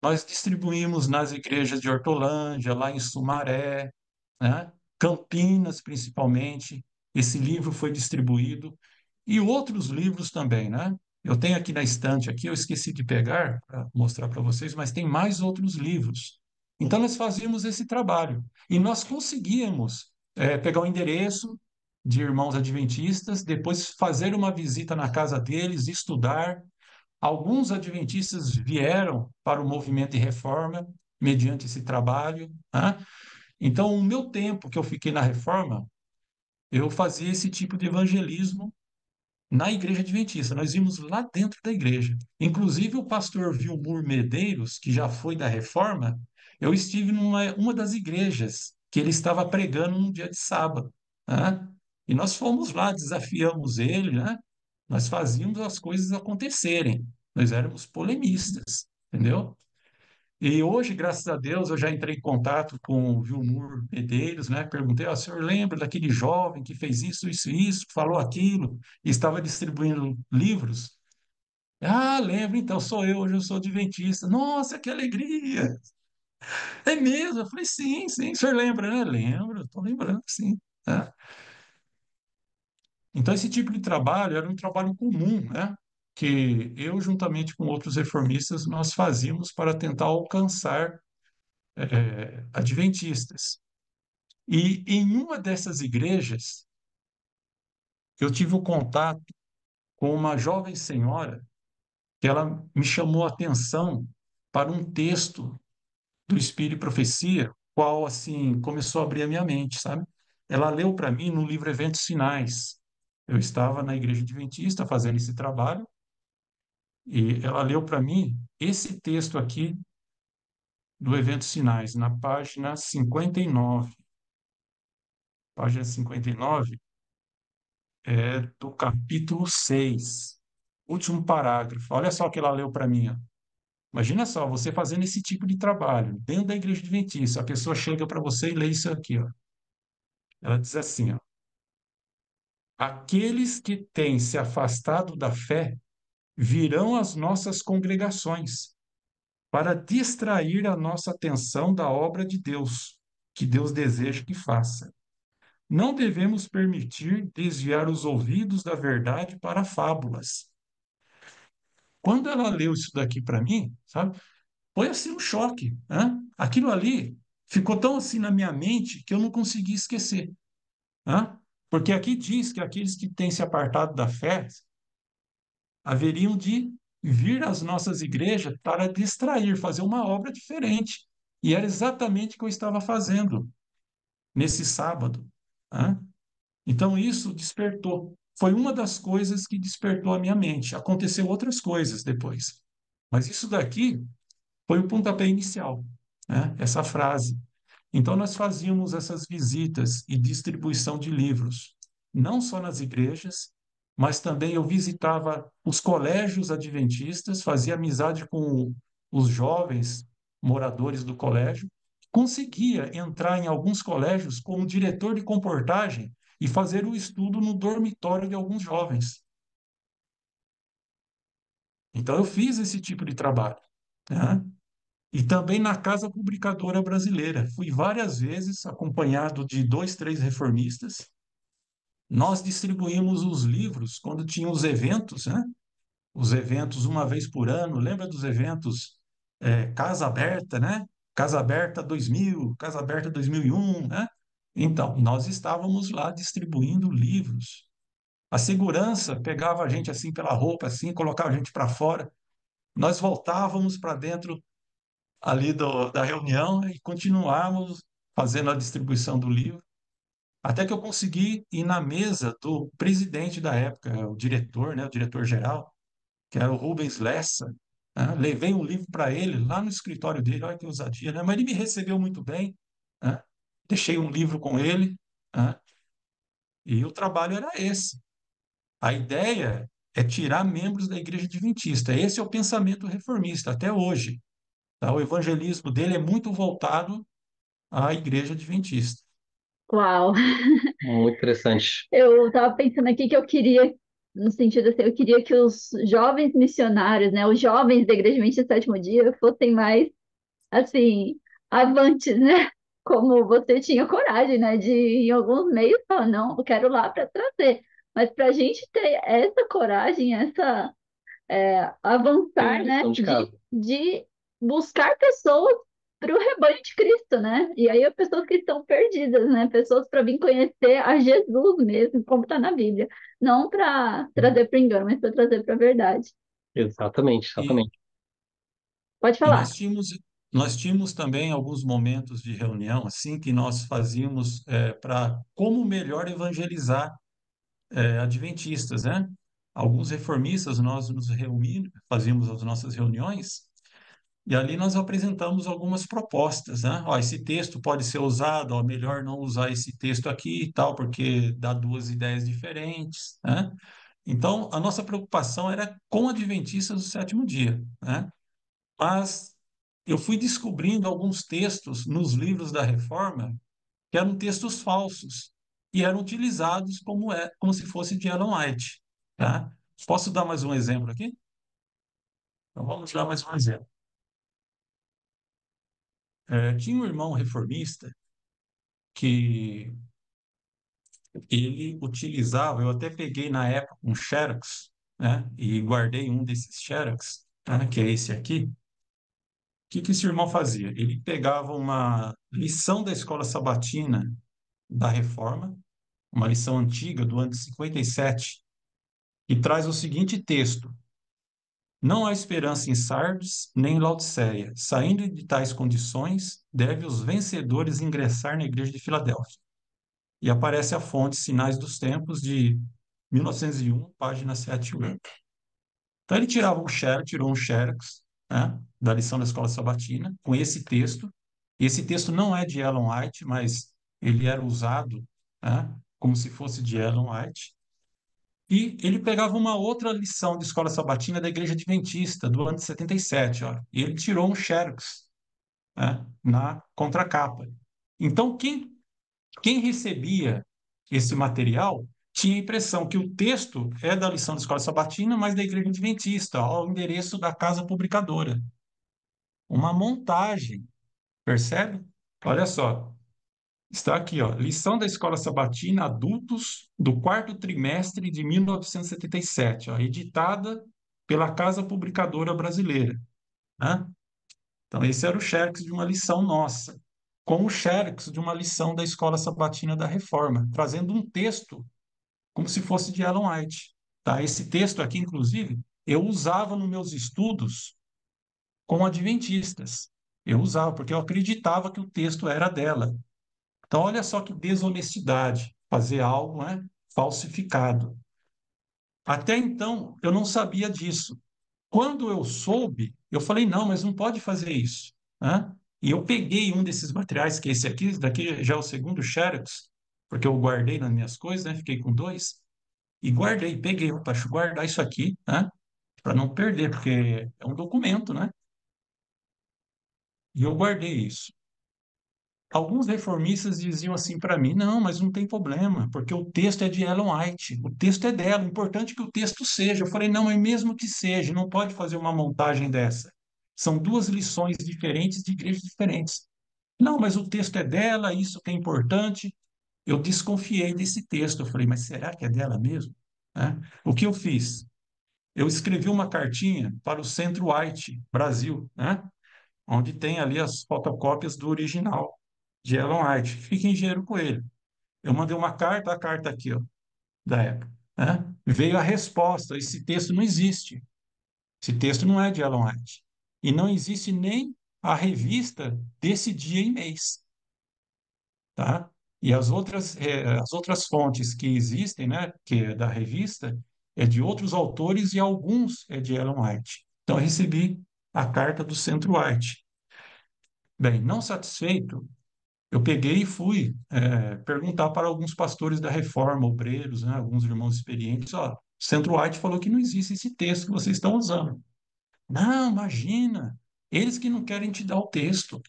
Nós distribuímos nas igrejas de Hortolândia, lá em Sumaré, né, Campinas, principalmente. Esse livro foi distribuído e outros livros também, né? Eu tenho aqui na estante aqui, eu esqueci de pegar para mostrar para vocês, mas tem mais outros livros. Então nós fazíamos esse trabalho e nós conseguíamos pegar o endereço de irmãos adventistas, depois fazer uma visita na casa deles, estudar. Alguns adventistas vieram para o movimento de reforma mediante esse trabalho, né? Então, o meu tempo que eu fiquei na reforma, eu fazia esse tipo de evangelismo na igreja adventista. Nós íamos lá dentro da igreja. Inclusive, o pastor Vilmur Medeiros, que já foi da reforma, eu estive numa uma das igrejas que ele estava pregando no dia de sábado, né? E nós fomos lá, desafiamos ele, né? Nós fazíamos as coisas acontecerem. Nós éramos polemistas, entendeu? E hoje, graças a Deus, eu já entrei em contato com o Vilmur Medeiros, né? Perguntei, ó, o senhor lembra daquele jovem que fez isso, isso, isso, falou aquilo, e estava distribuindo livros? Ah, lembro, então, sou eu, hoje eu sou adventista. Nossa, que alegria! É mesmo? Eu falei, sim, sim, o senhor lembra, né? Lembro, estou lembrando, sim. Tá? Então, esse tipo de trabalho era um trabalho comum, né? Que eu, juntamente com outros reformistas, nós fazíamos para tentar alcançar adventistas. E em uma dessas igrejas, eu tive o contato com uma jovem senhora que ela me chamou a atenção para um texto do Espírito e Profecia, qual assim começou a abrir a minha mente, sabe? Ela leu para mim no livro Eventos Finais. Eu estava na igreja adventista fazendo esse trabalho e ela leu para mim esse texto aqui do Eventos Finais, na página 59. Página 59 é do capítulo 6, último parágrafo. Olha só o que ela leu para mim. Ó. Imagina só, você fazendo esse tipo de trabalho dentro da igreja adventista, a pessoa chega para você e lê isso aqui. Ó. Ela diz assim: ó, aqueles que têm se afastado da fé virão às nossas congregações para distrair a nossa atenção da obra de Deus, que Deus deseja que faça. Não devemos permitir desviar os ouvidos da verdade para fábulas. Quando ela leu isso daqui para mim, sabe, foi assim um choque, né? Aquilo ali ficou tão assim na minha mente que eu não consegui esquecer, né? Porque aqui diz que aqueles que têm se apartado da fé haveriam de vir às nossas igrejas para distrair, fazer uma obra diferente. E era exatamente o que eu estava fazendo nesse sábado, né? Então isso despertou. Foi uma das coisas que despertou a minha mente. Aconteceu outras coisas depois. Mas isso daqui foi o pontapé inicial, né? Essa frase. Então, nós fazíamos essas visitas e distribuição de livros, não só nas igrejas, mas também eu visitava os colégios adventistas, fazia amizade com os jovens moradores do colégio, conseguia entrar em alguns colégios como diretor de comportagem e fazer o estudo no dormitório de alguns jovens. Então, eu fiz esse tipo de trabalho, né? E também na Casa Publicadora Brasileira. Fui várias vezes acompanhado de dois, três reformistas. Nós distribuímos os livros quando tinha os eventos, né? Os eventos uma vez por ano. Lembra dos eventos Casa Aberta, né? Casa Aberta 2000, Casa Aberta 2001, né? Então, nós estávamos lá distribuindo livros. A segurança pegava a gente assim pela roupa, assim, colocava a gente para fora. Nós voltávamos para dentro ali da reunião e continuávamos fazendo a distribuição do livro, até que eu consegui ir na mesa do presidente da época, o diretor, né, o diretor-geral, que era o Rubens Lessa, né? Levei um livro para ele lá no escritório dele, olha que ousadia, né? Mas ele me recebeu muito bem, né? Deixei um livro com ele, né? E o trabalho era esse. A ideia é tirar membros da Igreja Adventista. Esse é o pensamento reformista até hoje. Tá? O evangelismo dele é muito voltado à Igreja Adventista. Uau! Muito interessante. Eu estava pensando aqui que eu queria, no sentido assim, eu queria que os jovens missionários, né, os jovens da Igreja Adventista do Sétimo Dia fossem mais, assim, avantes, né? Como você tinha coragem, né, de em alguns meios falar, não, eu quero lá para trazer. Mas para a gente ter essa coragem, essa avançar, né, Lição de casa. de buscar pessoas para o rebanho de Cristo, né? E aí, pessoas que estão perdidas, né? Pessoas para vir conhecer a Jesus mesmo, como está na Bíblia. Não para trazer para o engano, mas para trazer para a verdade. Exatamente, E, exatamente. Pode e falar. nós tínhamos também alguns momentos de reunião assim que nós fazíamos para como melhor evangelizar adventistas, né? Alguns reformistas nós nos reunimos, fazíamos as nossas reuniões e ali nós apresentamos algumas propostas, né? Ó, esse texto pode ser usado, ó, melhor não usar esse texto aqui e tal, porque dá duas ideias diferentes, né? Então, a nossa preocupação era com adventistas do sétimo dia, né? Mas eu fui descobrindo alguns textos nos livros da Reforma que eram textos falsos e eram utilizados como se fosse de Ellen White, tá? Posso dar mais um exemplo aqui? Então, vamos dar mais um exemplo. Tinha um irmão reformista que ele utilizava, eu até peguei na época um Xerox, né? E guardei um desses Xerox, tá? Que é esse aqui. O que que esse irmão fazia? Ele pegava uma lição da escola sabatina da Reforma, uma lição antiga do ano de 57, e traz o seguinte texto: não há esperança em Sardes nem em Laodiceia. Saindo de tais condições, deve os vencedores ingressar na igreja de Filadélfia. E aparece a fonte Sinais dos Tempos, de 1901, página 7 e 8. Então ele tirou um xerox, né, da lição da escola sabatina, com esse texto. E esse texto não é de Ellen White, mas ele era usado, né, como se fosse de Ellen White. E ele pegava uma outra lição de escola sabatina da Igreja Adventista, do ano de 77, ó, e ele tirou um xerox, né, na contracapa. Então, quem recebia esse material tinha a impressão que o texto é da lição da escola sabatina, mas da Igreja Adventista, ao endereço da casa publicadora. Uma montagem, percebe? Olha só, está aqui, ó, lição da Escola Sabatina Adultos do quarto trimestre de 1977, ó, editada pela Casa Publicadora Brasileira, né? Então, esse era o xerox de uma lição nossa, com o xerox de uma lição da Escola Sabatina da Reforma, trazendo um texto como se fosse de Ellen White, tá? Esse texto aqui, inclusive, eu usava nos meus estudos com adventistas. Eu usava, porque eu acreditava que o texto era dela. Então, olha só que desonestidade, fazer algo, né, falsificado. Até então, eu não sabia disso. Quando eu soube, eu falei, não, mas não pode fazer isso, né? E eu peguei um desses materiais, que é esse daqui já é o segundo Xerox, porque eu guardei nas minhas coisas, né? Fiquei com dois, e guardei, peguei, opa, deixa eu guardar isso aqui, né? Para não perder, porque é um documento, né? E eu guardei isso. Alguns reformistas diziam assim para mim: não, mas não tem problema, porque o texto é de Ellen White, o texto é dela, o importante é que o texto seja. Eu falei: não, mas mesmo que seja, não pode fazer uma montagem dessa. São duas lições diferentes de igrejas diferentes. Não, mas o texto é dela, isso que é importante. Eu desconfiei desse texto. Eu falei: mas será que é dela mesmo? Né? O que eu fiz? Eu escrevi uma cartinha para o Centro White Brasil, né? Onde tem ali as fotocópias do original de Ellen White. Fique em engenheiro com ele. Eu mandei uma carta, a carta aqui, ó, da época. Né? Veio a resposta: esse texto não existe. Esse texto não é de Ellen White. E não existe nem a revista desse dia e mês. Tá? E as outras fontes que existem, né, que é da revista, é de outros autores e alguns é de Ellen White. Então, eu recebi a carta do Centro White. Bem, não satisfeito, eu peguei e fui perguntar para alguns pastores da Reforma, obreiros, né, alguns irmãos experientes, ó, o Centro White falou que não existe esse texto que vocês estão usando. Não, imagina, eles que não querem te dar o texto.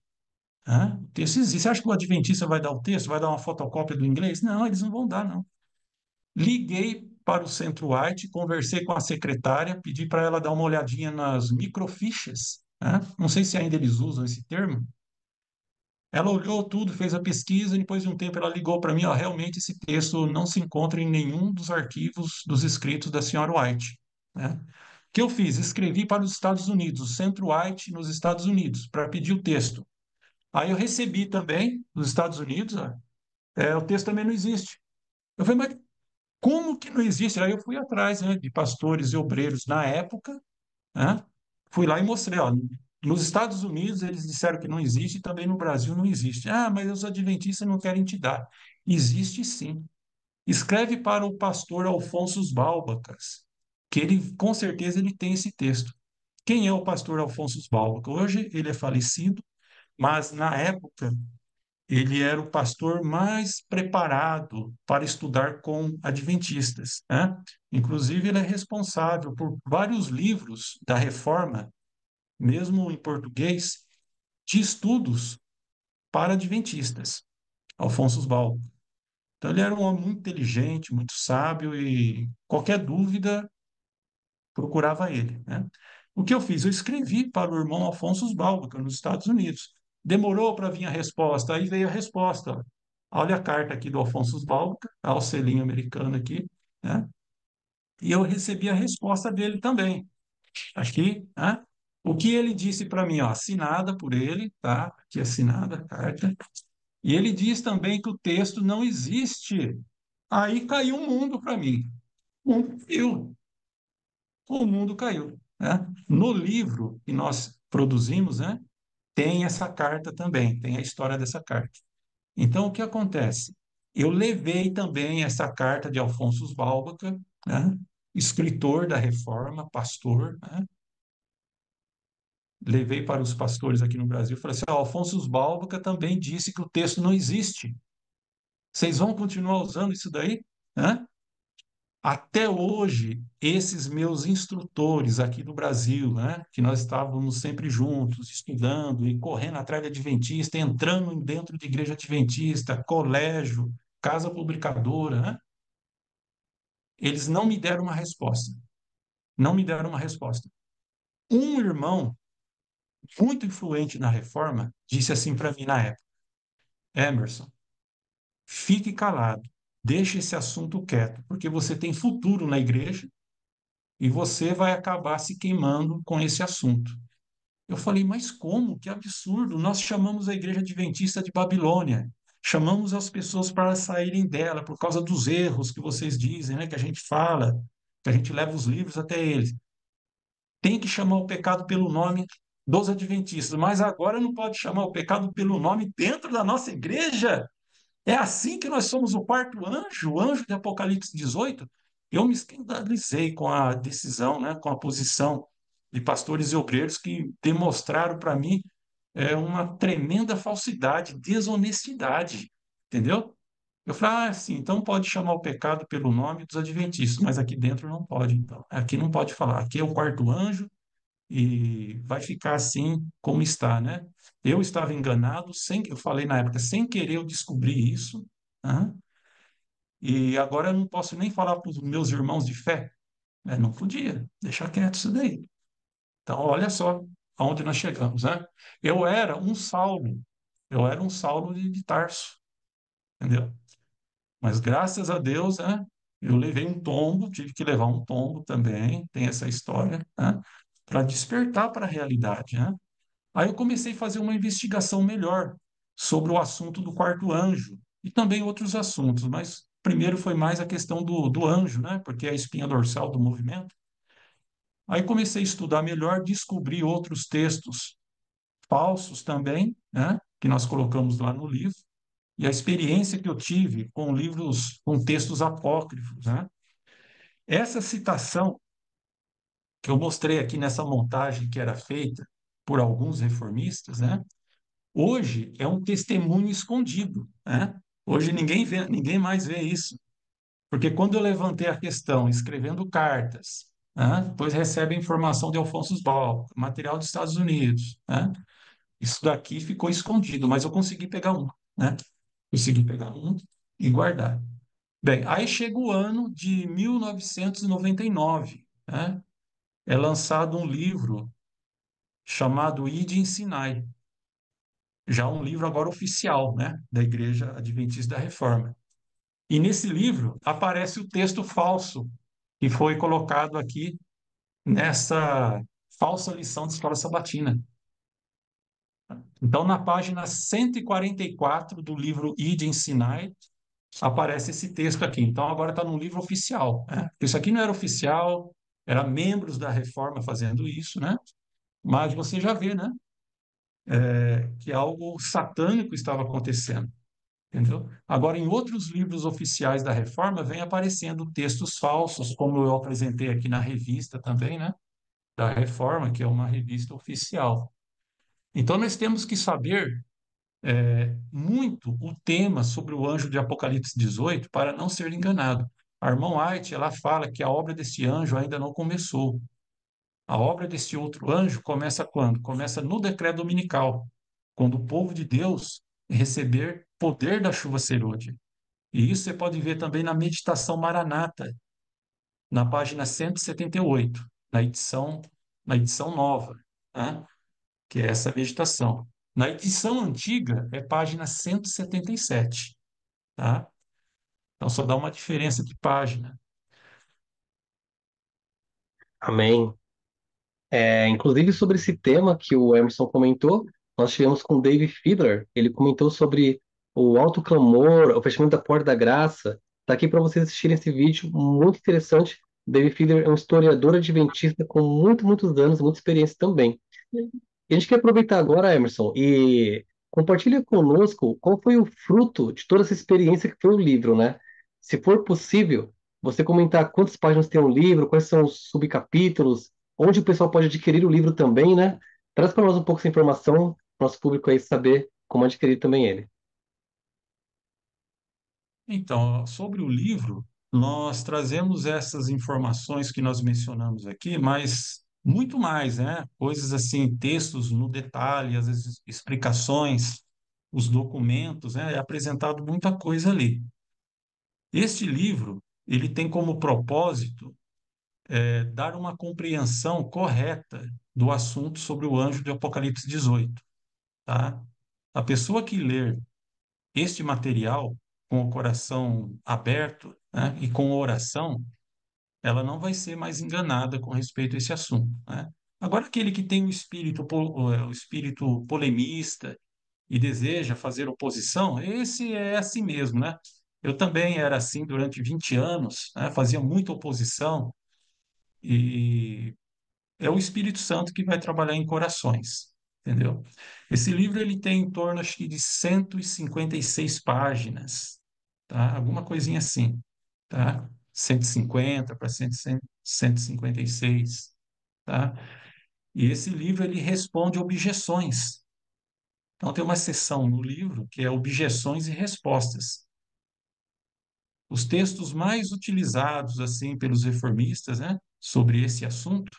Né? O texto existe. Você acha que o Adventista vai dar o texto, vai dar uma fotocópia do inglês? Não, eles não vão dar, não. Liguei para o Centro White, conversei com a secretária, pedi para ela dar uma olhadinha nas microfichas, né? Não sei se ainda eles usam esse termo. Ela olhou tudo, fez a pesquisa, e depois de um tempo ela ligou para mim, ó, realmente esse texto não se encontra em nenhum dos arquivos dos escritos da senhora White, né? O que eu fiz? Escrevi para os Estados Unidos, o Centro White nos Estados Unidos, para pedir o texto. Aí eu recebi também, dos Estados Unidos, ó, o texto também não existe. Eu falei, mas como que não existe? Aí eu fui atrás, né, de pastores e obreiros na época, né? Fui lá e mostrei, ó, nos Estados Unidos eles disseram que não existe, e também no Brasil não existe. Ah, mas os adventistas não querem te dar. Existe sim. Escreve para o pastor Alfonso Bálbacas, que ele, com certeza, ele tem esse texto. Quem é o pastor Alfonso Bálbacas? Hoje ele é falecido, mas na época ele era o pastor mais preparado para estudar com adventistas, né? Inclusive, ele é responsável por vários livros da Reforma, mesmo em português, de estudos para adventistas, Alfonso Balbo. Então, ele era um homem muito inteligente, muito sábio e qualquer dúvida procurava ele, né? O que eu fiz? Eu escrevi para o irmão Alfonso Balbo, nos Estados Unidos. Demorou para vir a resposta, aí veio a resposta. Olha a carta aqui do Alfonso Balbo, o selinho americano aqui, né? E eu recebi a resposta dele também. Aqui, né? O que ele disse para mim, ó, assinada por ele, tá? Aqui assinada a carta. E ele diz também que o texto não existe. Aí caiu um mundo para mim. Um mundo o mundo caiu, né? No livro que nós produzimos, né, tem essa carta também, tem a história dessa carta. Então, o que acontece? Eu levei também essa carta de Alfonso Bálbaca, né, escritor da Reforma, pastor, né, levei para os pastores aqui no Brasil e falei assim: Alfonso Bálbaca também disse que o texto não existe. Vocês vão continuar usando isso daí? Né? Até hoje, esses meus instrutores aqui do Brasil, né, que nós estávamos sempre juntos, estudando e correndo atrás de adventista, entrando dentro de igreja adventista, colégio, casa publicadora, né, eles não me deram uma resposta. Não me deram uma resposta. Um irmão muito influente na reforma disse assim para mim na época: Emerson, fique calado, deixe esse assunto quieto, porque você tem futuro na igreja e você vai acabar se queimando com esse assunto. Eu falei, mas como? Que absurdo! Nós chamamos a igreja adventista de Babilônia, chamamos as pessoas para saírem dela por causa dos erros que vocês dizem, né? Que a gente fala, que a gente leva os livros até eles. Tem que chamar o pecado pelo nome dos adventistas, mas agora não pode chamar o pecado pelo nome dentro da nossa igreja? É assim que nós somos o quarto anjo, o anjo de Apocalipse 18. Eu me escandalizei com a decisão, né, com a posição de pastores e obreiros que demonstraram para mim uma tremenda falsidade, desonestidade, entendeu? Eu falei, sim, então pode chamar o pecado pelo nome dos adventistas, mas aqui dentro não pode, então. Aqui não pode falar. Aqui é o quarto anjo, e vai ficar assim como está, né? Eu estava enganado, eu falei na época, sem querer eu descobri isso, né? E agora eu não posso nem falar para os meus irmãos de fé, né? Não podia, deixar quieto isso daí. Então, olha só aonde nós chegamos, né? Eu era um Saulo, eu era um Saulo de Tarso, entendeu? Mas graças a Deus, né? Eu levei um tombo, tive que levar um tombo também, tem essa história, né? Para despertar para a realidade, né? Aí eu comecei a fazer uma investigação melhor sobre o assunto do quarto anjo e também outros assuntos, mas primeiro foi mais a questão do anjo, né? Porque é a espinha dorsal do movimento. Aí comecei a estudar melhor, descobri outros textos falsos também, né? Que nós colocamos lá no livro, e a experiência que eu tive com livros, com textos apócrifos, né? Essa citação que eu mostrei aqui nessa montagem que era feita por alguns reformistas, né? Hoje é um testemunho escondido, né? Hoje ninguém vê, ninguém mais vê isso, porque quando eu levantei a questão escrevendo cartas, né? Depois recebe a informação de Alfonso Ball, material dos Estados Unidos, né? Isso daqui ficou escondido, mas eu consegui pegar um, né? Consegui pegar um e guardar. Bem, aí chega o ano de 1999, né? É lançado um livro chamado Ide e Ensinai, já um livro agora oficial, né, da Igreja Adventista da Reforma. E nesse livro aparece o texto falso que foi colocado aqui nessa falsa lição de escola sabatina. Então, na página 144 do livro Ide e Ensinai, aparece esse texto aqui. Então, agora está no livro oficial, né? Isso aqui não era oficial, era membros da Reforma fazendo isso, né? Mas você já vê, né, que algo satânico estava acontecendo, entendeu? Agora, em outros livros oficiais da Reforma, vem aparecendo textos falsos, como eu apresentei aqui na revista também, né, da Reforma, que é uma revista oficial. Então, nós temos que saber muito o tema sobre o anjo de Apocalipse 18 para não ser enganado. A irmã White, ela fala que a obra desse anjo ainda não começou. A obra desse outro anjo começa quando? Começa no decreto dominical, quando o povo de Deus receber poder da chuva serôdia. E isso você pode ver também na meditação Maranata, na página 178, na edição nova, né? Que é essa meditação. Na edição antiga é página 177, tá? Então só dá uma diferença de página. Amém. Inclusive sobre esse tema que o Emerson comentou, nós tivemos com o Dave Fiedler. Ele comentou sobre o alto clamor, o fechamento da porta da graça. Está aqui para vocês assistirem esse vídeo, muito interessante. Dave Fiedler é um historiador adventista com muitos anos, muita experiência também. E a gente quer aproveitar agora, Emerson, e compartilha conosco qual foi o fruto de toda essa experiência que foi o livro, né? Se for possível, você comentar quantas páginas tem o livro, quais são os subcapítulos, onde o pessoal pode adquirir o livro também, né? Traz para nós um pouco essa informação, nosso público aí saber como adquirir também ele. Então, sobre o livro, nós trazemos essas informações que nós mencionamos aqui, mas muito mais, né? Coisas assim, textos no detalhe, às vezes explicações, os documentos, né? É apresentado muita coisa ali. Este livro, ele tem como propósito dar uma compreensão correta do assunto sobre o anjo de Apocalipse 18, tá? A pessoa que ler este material com o coração aberto, né, e com oração, ela não vai ser mais enganada com respeito a esse assunto, né? Agora, aquele que tem o espírito polemista e deseja fazer oposição, esse é assim mesmo, né? Eu também era assim durante 20 anos, né? Fazia muita oposição e é o Espírito Santo que vai trabalhar em corações, entendeu? Esse livro ele tem em torno, acho que, de 156 páginas, tá? Alguma coisinha assim, tá? 150 para 156, tá? E esse livro ele responde objeções. Então tem uma seção no livro que é objeções e respostas. Os textos mais utilizados assim pelos reformistas, né, sobre esse assunto,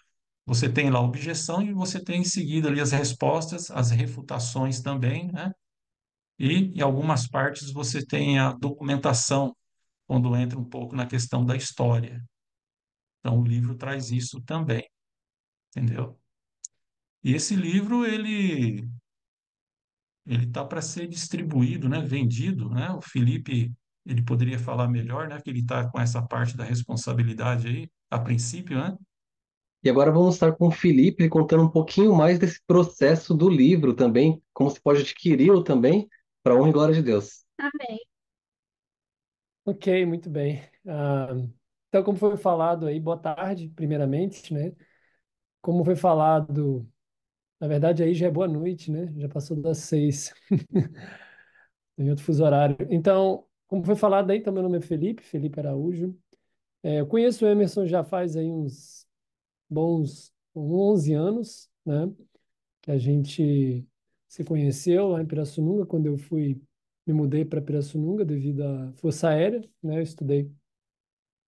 você tem lá a objeção e você tem em seguida ali as respostas, as refutações também, né? E em algumas partes você tem a documentação, quando entra um pouco na questão da história. Então o livro traz isso também, entendeu? E esse livro, ele tá para ser distribuído, né, vendido, né? O Felipe, ele poderia falar melhor, né, que ele está com essa parte da responsabilidade aí, a princípio, né? E agora vamos estar com o Felipe contando um pouquinho mais desse processo do livro também, como se pode adquiri-lo também, para a honra e glória de Deus. Amém. Ok, muito bem. Então, como foi falado aí, boa tarde, primeiramente, né? Como foi falado, na verdade aí já é boa noite, né? Já passou das 6, em outro fuso horário. Então, como foi falado aí, então meu nome é Felipe, Felipe Araújo. Eu conheço o Emerson já faz aí uns bons 11 anos, né? Que a gente se conheceu lá em Pirassununga, quando eu me mudei para Pirassununga devido à Força Aérea, né? Eu estudei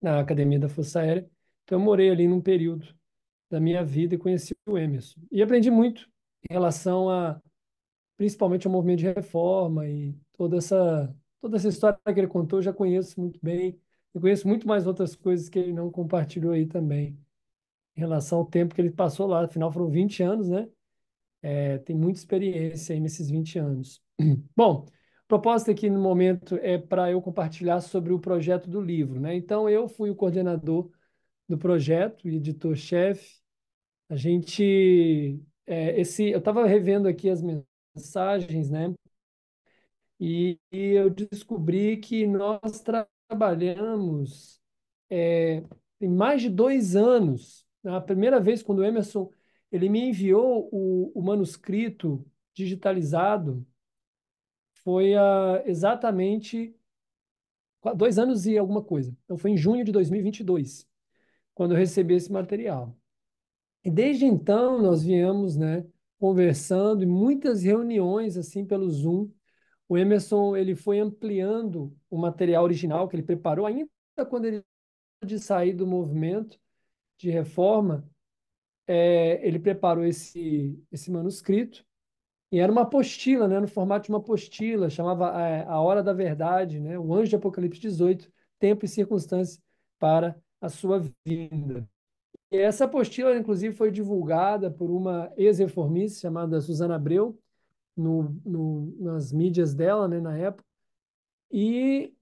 na Academia da Força Aérea. Então, eu morei ali num período da minha vida e conheci o Emerson. E aprendi muito em relação principalmente ao movimento de reforma e toda essa história que ele contou, eu já conheço muito bem. Eu conheço muito mais outras coisas que ele não compartilhou aí também, em relação ao tempo que ele passou lá. Afinal, foram 20 anos, né? Tem muita experiência aí nesses 20 anos. Bom, o propósito aqui no momento é para eu compartilhar sobre o projeto do livro, né? Então, eu fui o coordenador do projeto, editor-chefe. A gente, eu estava revendo aqui as mensagens, né? E eu descobri que nós trabalhamos tem mais de 2 anos. A primeira vez, quando o Emerson ele me enviou o manuscrito digitalizado, foi há exatamente 2 anos e alguma coisa. Então, foi em junho de 2022, quando eu recebi esse material. E desde então nós viemos, né, conversando em muitas reuniões assim pelo Zoom. O Emerson ele foi ampliando o material original que ele preparou ainda quando ele de sair do movimento de reforma. Ele preparou esse manuscrito e era uma apostila, né, no formato de uma apostila, chamava A Hora da Verdade, né, o Anjo de Apocalipse 18, Tempo e Circunstâncias para a sua vinda. E essa apostila, inclusive, foi divulgada por uma ex-reformista chamada Suzana Abreu, nas mídias dela, né, na época. E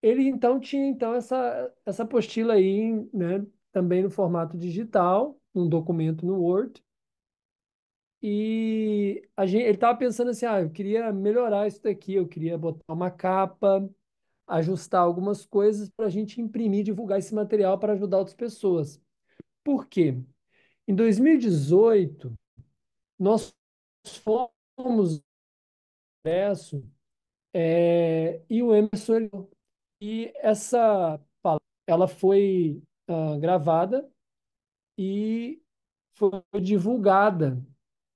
ele, então, tinha então essa apostila aí, né, também no formato digital, um documento no Word. E ele estava pensando assim, eu queria melhorar isso daqui, eu queria botar uma capa, ajustar algumas coisas para a gente imprimir, divulgar esse material para ajudar outras pessoas. Por quê? Em 2018, nós fomos no Congresso, e o Emerson, e essa palavra, ela foi gravada e foi divulgada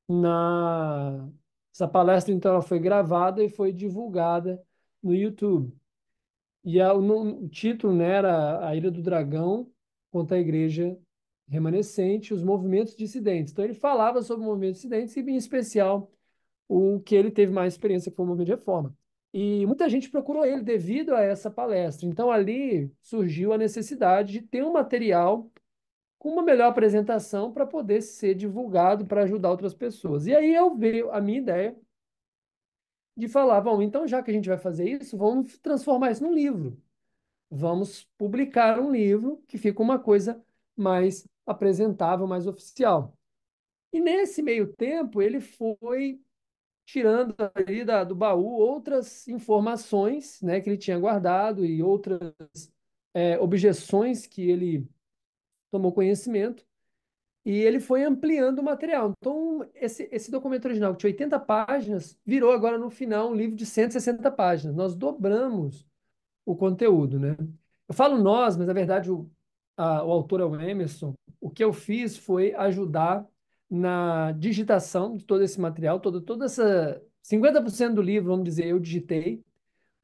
na... Essa palestra, então, ela foi gravada e foi divulgada no YouTube. E o título, né, era A Ilha do Dragão contra a Igreja Remanescente, os movimentos dissidentes. Então, ele falava sobre movimentos dissidentes e, em especial, o que ele teve mais experiência, que foi o movimento de reforma. E muita gente procurou ele devido a essa palestra. Então, ali surgiu a necessidade de ter um material com uma melhor apresentação para poder ser divulgado para ajudar outras pessoas. E aí eu veio a minha ideia de falar, bom, então já que a gente vai fazer isso, vamos transformar isso num livro. Vamos publicar um livro que fica uma coisa mais apresentável, mais oficial. E nesse meio tempo, ele foi tirando ali do baú outras informações, né, que ele tinha guardado e outras objeções que ele tomou conhecimento, e ele foi ampliando o material. Então, esse documento original, que tinha 80 páginas, virou agora no final um livro de 160 páginas. Nós dobramos o conteúdo, né? Eu falo nós, mas na verdade o autor é o Emerson. O que eu fiz foi ajudar na digitação de todo esse material, toda essa 50% do livro, vamos dizer, eu digitei,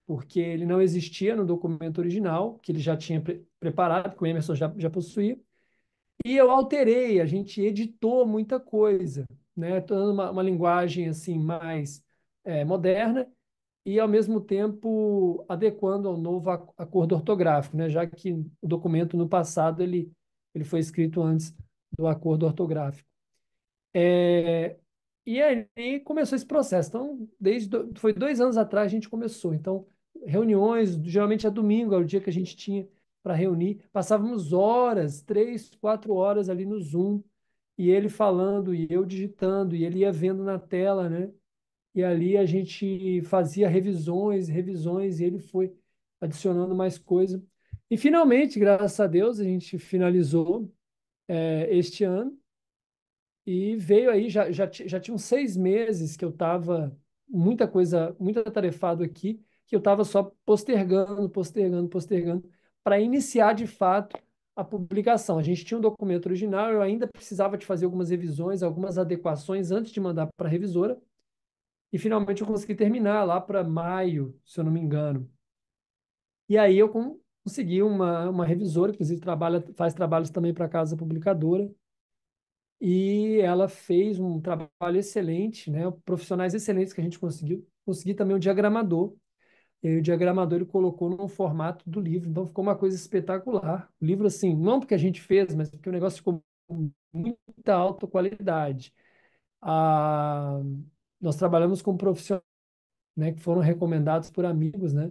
porque ele não existia no documento original, que ele já tinha preparado, que o Emerson já possuía. E eu alterei, a gente editou muita coisa, né? Tornando uma linguagem assim mais moderna e ao mesmo tempo adequando ao novo acordo ortográfico, né? Já que o documento no passado ele foi escrito antes do acordo ortográfico. É, e aí começou esse processo. Então, foi 2 anos atrás a gente começou. Então, reuniões, geralmente é domingo, é o dia que a gente tinha para reunir. Passávamos horas, 3, 4 horas ali no Zoom, e ele falando, e eu digitando, e ele ia vendo na tela, né? E ali a gente fazia revisões, revisões, e ele foi adicionando mais coisa. E finalmente, graças a Deus, a gente finalizou este ano. E veio aí, já tinham 6 meses que eu estava muita coisa, muito atarefado aqui, que eu estava só postergando, postergando, postergando, para iniciar de fato a publicação. A gente tinha um documento original, eu ainda precisava de fazer algumas revisões, algumas adequações antes de mandar para a revisora, e finalmente eu consegui terminar lá para maio, se eu não me engano. E aí eu consegui uma revisora, inclusive faz trabalhos também para a casa publicadora, e ela fez um trabalho excelente, né? Profissionais excelentes que a gente conseguiu. Consegui também o diagramador. E aí o diagramador ele colocou no formato do livro. Então ficou uma coisa espetacular. O livro, assim, não porque a gente fez, mas porque o negócio ficou com muita alta qualidade. Ah, nós trabalhamos com profissionais, né, que foram recomendados por amigos, né?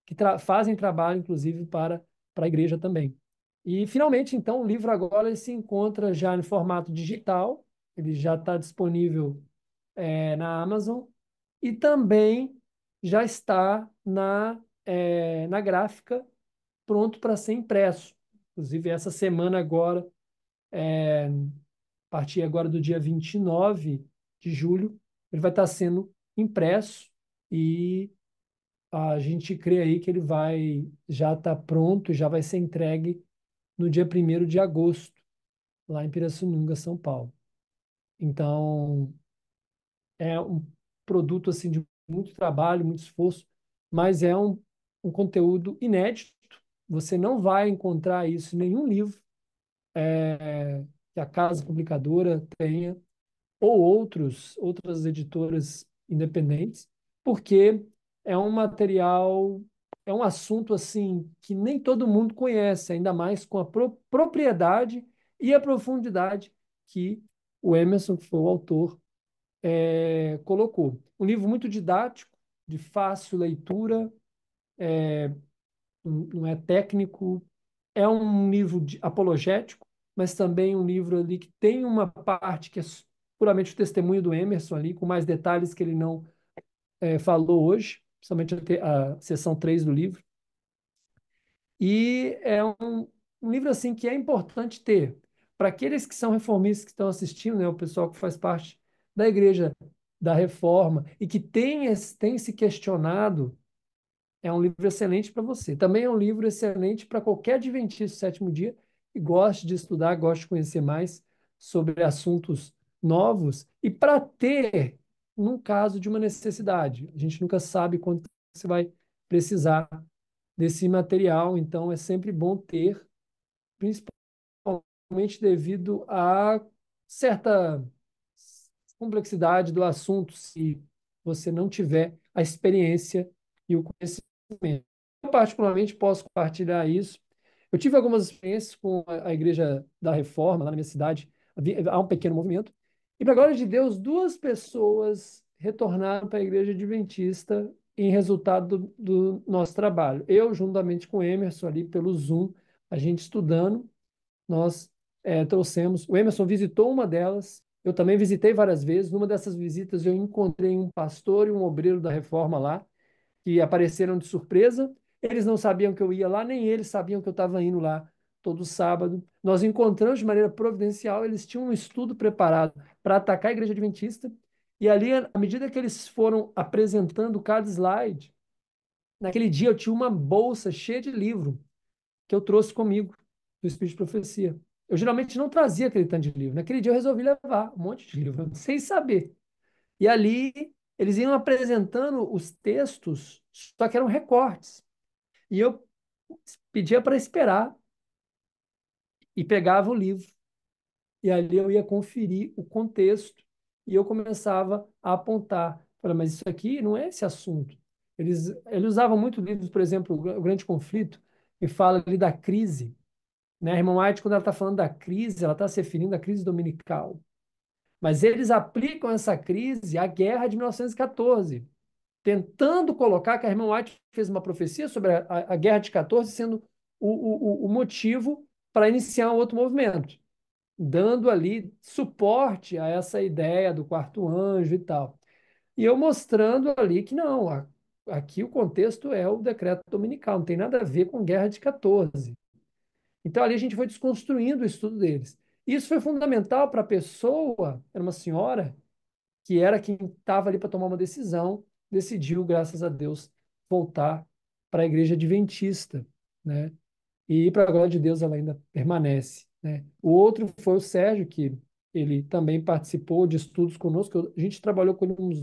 Que fazem trabalho, inclusive, para a igreja também. E, finalmente, então, o livro agora ele se encontra já em formato digital, ele já está disponível na Amazon e também já está na gráfica, pronto para ser impresso. Inclusive, essa semana agora, a partir agora do dia 29 de julho, ele vai estar sendo impresso e a gente crê aí que ele vai já estar pronto, já vai ser entregue no dia 1º de agosto, lá em Pirassununga, São Paulo. Então, é um produto assim de muito trabalho, muito esforço, mas é um conteúdo inédito. Você não vai encontrar isso em nenhum livro que a casa publicadora tenha, ou outras editoras independentes, porque é um material, é um assunto assim que nem todo mundo conhece, ainda mais com a propriedade e a profundidade que o Emerson, que foi o autor, colocou. Um livro muito didático, de fácil leitura, não é técnico, é um livro apologético, mas também um livro ali que tem uma parte que é puramente o testemunho do Emerson ali, com mais detalhes que ele não falou hoje, principalmente a seção 3 do livro. E é um livro assim que é importante ter para aqueles que são reformistas que estão assistindo, né, o pessoal que faz parte da Igreja da Reforma e que tem se questionado. É um livro excelente para você. Também é um livro excelente para qualquer adventista do sétimo dia que goste de estudar, goste de conhecer mais sobre assuntos novos e para ter, num caso de uma necessidade. A gente nunca sabe quando você vai precisar desse material, então é sempre bom ter, principalmente devido a certa complexidade do assunto, se você não tiver a experiência e o conhecimento. Eu, particularmente, posso compartilhar isso. Eu tive algumas experiências com a Igreja da Reforma, lá na minha cidade. Há um pequeno movimento. E, para a glória de Deus, 2 pessoas retornaram para a Igreja Adventista em resultado do nosso trabalho. Eu, juntamente com o Emerson, ali pelo Zoom, a gente estudando, nós trouxemos. O Emerson visitou uma delas, eu também visitei várias vezes. Numa dessas visitas, eu encontrei um pastor e um obreiro da Reforma lá, que apareceram de surpresa. Eles não sabiam que eu ia lá, nem eles sabiam que eu estava indo lá todo sábado. Nós encontramos de maneira providencial, eles tinham um estudo preparado para atacar a igreja adventista. E ali, à medida que eles foram apresentando cada slide, naquele dia eu tinha uma bolsa cheia de livro que eu trouxe comigo do Espírito de Profecia. Eu geralmente não trazia aquele tanto de livro. Naquele dia eu resolvi levar um monte de livro, sem saber. E ali eles iam apresentando os textos, só que eram recortes. E eu pedia para esperar. e pegava o livro, e ali eu ia conferir o contexto, e eu começava a apontar. Falei, mas isso aqui não é esse assunto. Eles usavam muito livros, por exemplo, O Grande Conflito, que fala ali da crise, né? A irmã White, quando ela está falando da crise, ela está se referindo à crise dominical. Mas eles aplicam essa crise à guerra de 1914, tentando colocar que a irmã White fez uma profecia sobre a guerra de 14 sendo o motivo para iniciar um outro movimento, dando ali suporte a essa ideia do quarto anjo e tal. E eu mostrando ali que não, aqui o contexto é o decreto dominical, não tem nada a ver com guerra de 14. Então ali a gente foi desconstruindo o estudo deles. Isso foi fundamental para a pessoa, era uma senhora, que era quem estava ali para tomar uma decisão, decidiu, graças a Deus, voltar para a igreja adventista, né? E para a glória de Deus ela ainda permanece, né? O outro foi o Sérgio, que ele também participou de estudos conosco. A gente trabalhou com ele uns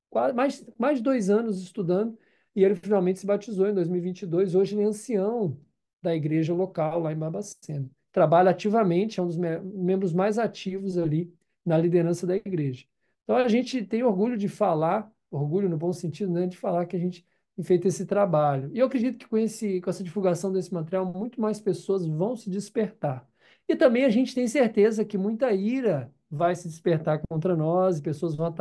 quase, mais de 2 anos estudando, e ele finalmente se batizou em 2022. Hoje ele é ancião da igreja local lá em Barbacena. Trabalha ativamente, é um dos membros mais ativos ali na liderança da igreja. Então a gente tem orgulho de falar, orgulho no bom sentido, né, de falar que a gente tem feito esse trabalho. E eu acredito que com essa divulgação desse material, muito mais pessoas vão se despertar. E também a gente tem certeza que muita ira vai se despertar contra nós, e pessoas vão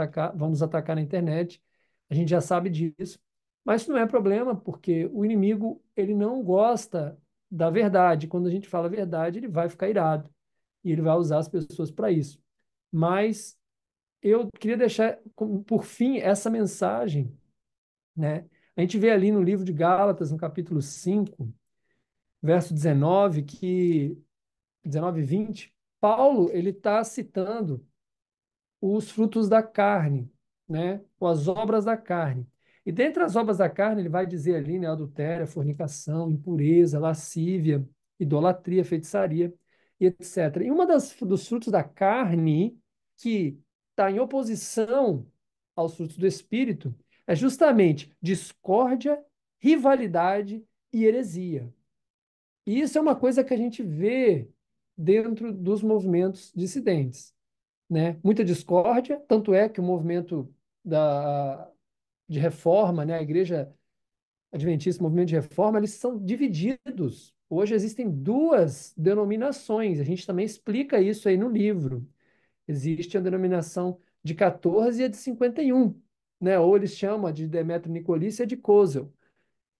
nos atacar na internet. A gente já sabe disso. Mas isso não é problema, porque o inimigo, ele não gosta da verdade. Quando a gente fala a verdade, ele vai ficar irado. E ele vai usar as pessoas para isso. Mas eu queria deixar, por fim, essa mensagem, né? A gente vê ali no livro de Gálatas, no capítulo 5, verso 19, 19 e 20, Paulo, ele está citando os frutos da carne, né? Ou as obras da carne. E dentre as obras da carne, ele vai dizer ali, né, adultério, fornicação, impureza, lascívia, idolatria, feitiçaria, e etc. E dos frutos da carne, que está em oposição aos frutos do espírito, é justamente discórdia, rivalidade e heresia. E isso é uma coisa que a gente vê dentro dos movimentos dissidentes, né? Muita discórdia, tanto é que o movimento de reforma, né, a Igreja Adventista, o movimento de reforma, eles são divididos. Hoje existem duas denominações, a gente também explica isso aí no livro. Existe a denominação de 14 e a de 51, né? Ou eles chamam de Demétrio Nicolice e a de Cozel.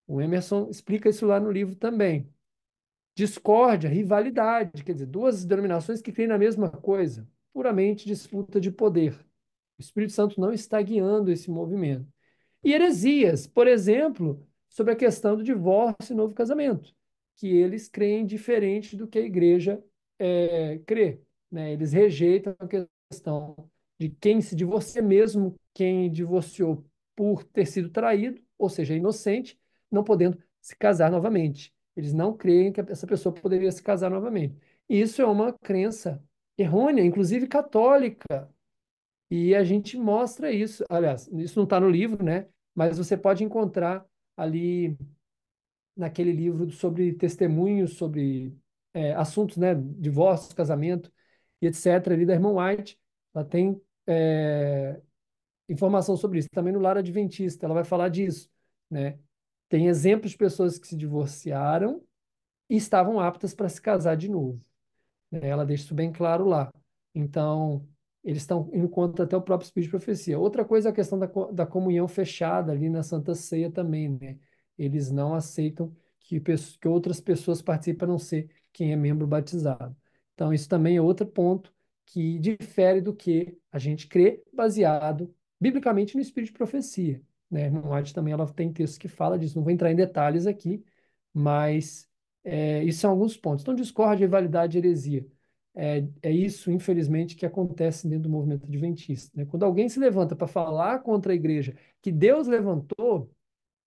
O Emerson explica isso lá no livro também. Discórdia, rivalidade, quer dizer, duas denominações que creem na mesma coisa, puramente disputa de poder. O Espírito Santo não está guiando esse movimento. E heresias, por exemplo, sobre a questão do divórcio e novo casamento, que eles creem diferente do que a igreja crê, né? Eles rejeitam a questão de quem se divorcia, mesmo quem divorciou por ter sido traído, ou seja, inocente, não podendo se casar novamente. Eles não creem que essa pessoa poderia se casar novamente. E isso é uma crença errônea, inclusive católica. E a gente mostra isso. Aliás, isso não está no livro, né? Mas você pode encontrar ali naquele livro sobre testemunhos, sobre assuntos, né? Divórcio, casamento e etc. ali da irmã White. Ela tem informação sobre isso. Também no Lar Adventista, ela vai falar disso, né? Tem exemplos de pessoas que se divorciaram e estavam aptas para se casar de novo, né? Ela deixa isso bem claro lá. Então, eles estão indo contra até o próprio Espírito de Profecia. Outra coisa é a questão da comunhão fechada ali na Santa Ceia também, né? Eles não aceitam que outras pessoas participem, a não ser quem é membro batizado. Então, isso também é outro ponto que difere do que a gente crê baseado biblicamente no Espírito de Profecia, né? A irmã White também ela tem textos que fala disso. Não vou entrar em detalhes aqui, mas isso são alguns pontos. Então, discórdia, rivalidade e heresia. É isso, infelizmente, que acontece dentro do movimento adventista, né? Quando alguém se levanta para falar contra a igreja que Deus levantou,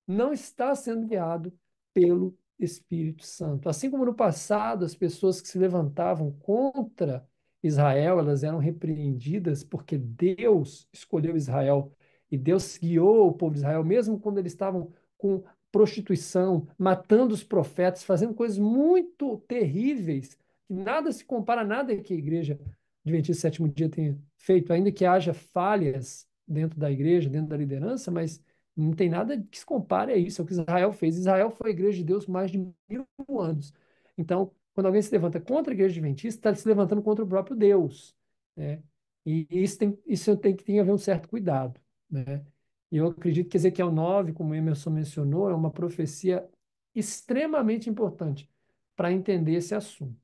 não está sendo guiado pelo Espírito Santo. Assim como no passado, as pessoas que se levantavam contra Israel, elas eram repreendidas porque Deus escolheu Israel e Deus guiou o povo de Israel, mesmo quando eles estavam com prostituição, matando os profetas, fazendo coisas muito terríveis que nada se compara a nada que a Igreja Adventista Sétimo Dia tenha feito, ainda que haja falhas dentro da igreja, dentro da liderança, mas não tem nada que se compare a isso, é o que Israel fez. Israel foi a igreja de Deus por mais de 1000 anos. Então, quando alguém se levanta contra a igreja adventista, está se levantando contra o próprio Deus, né? E isso tem que haver um certo cuidado, né? E eu acredito que Ezequiel 9, como o Emerson mencionou, é uma profecia extremamente importante para entender esse assunto.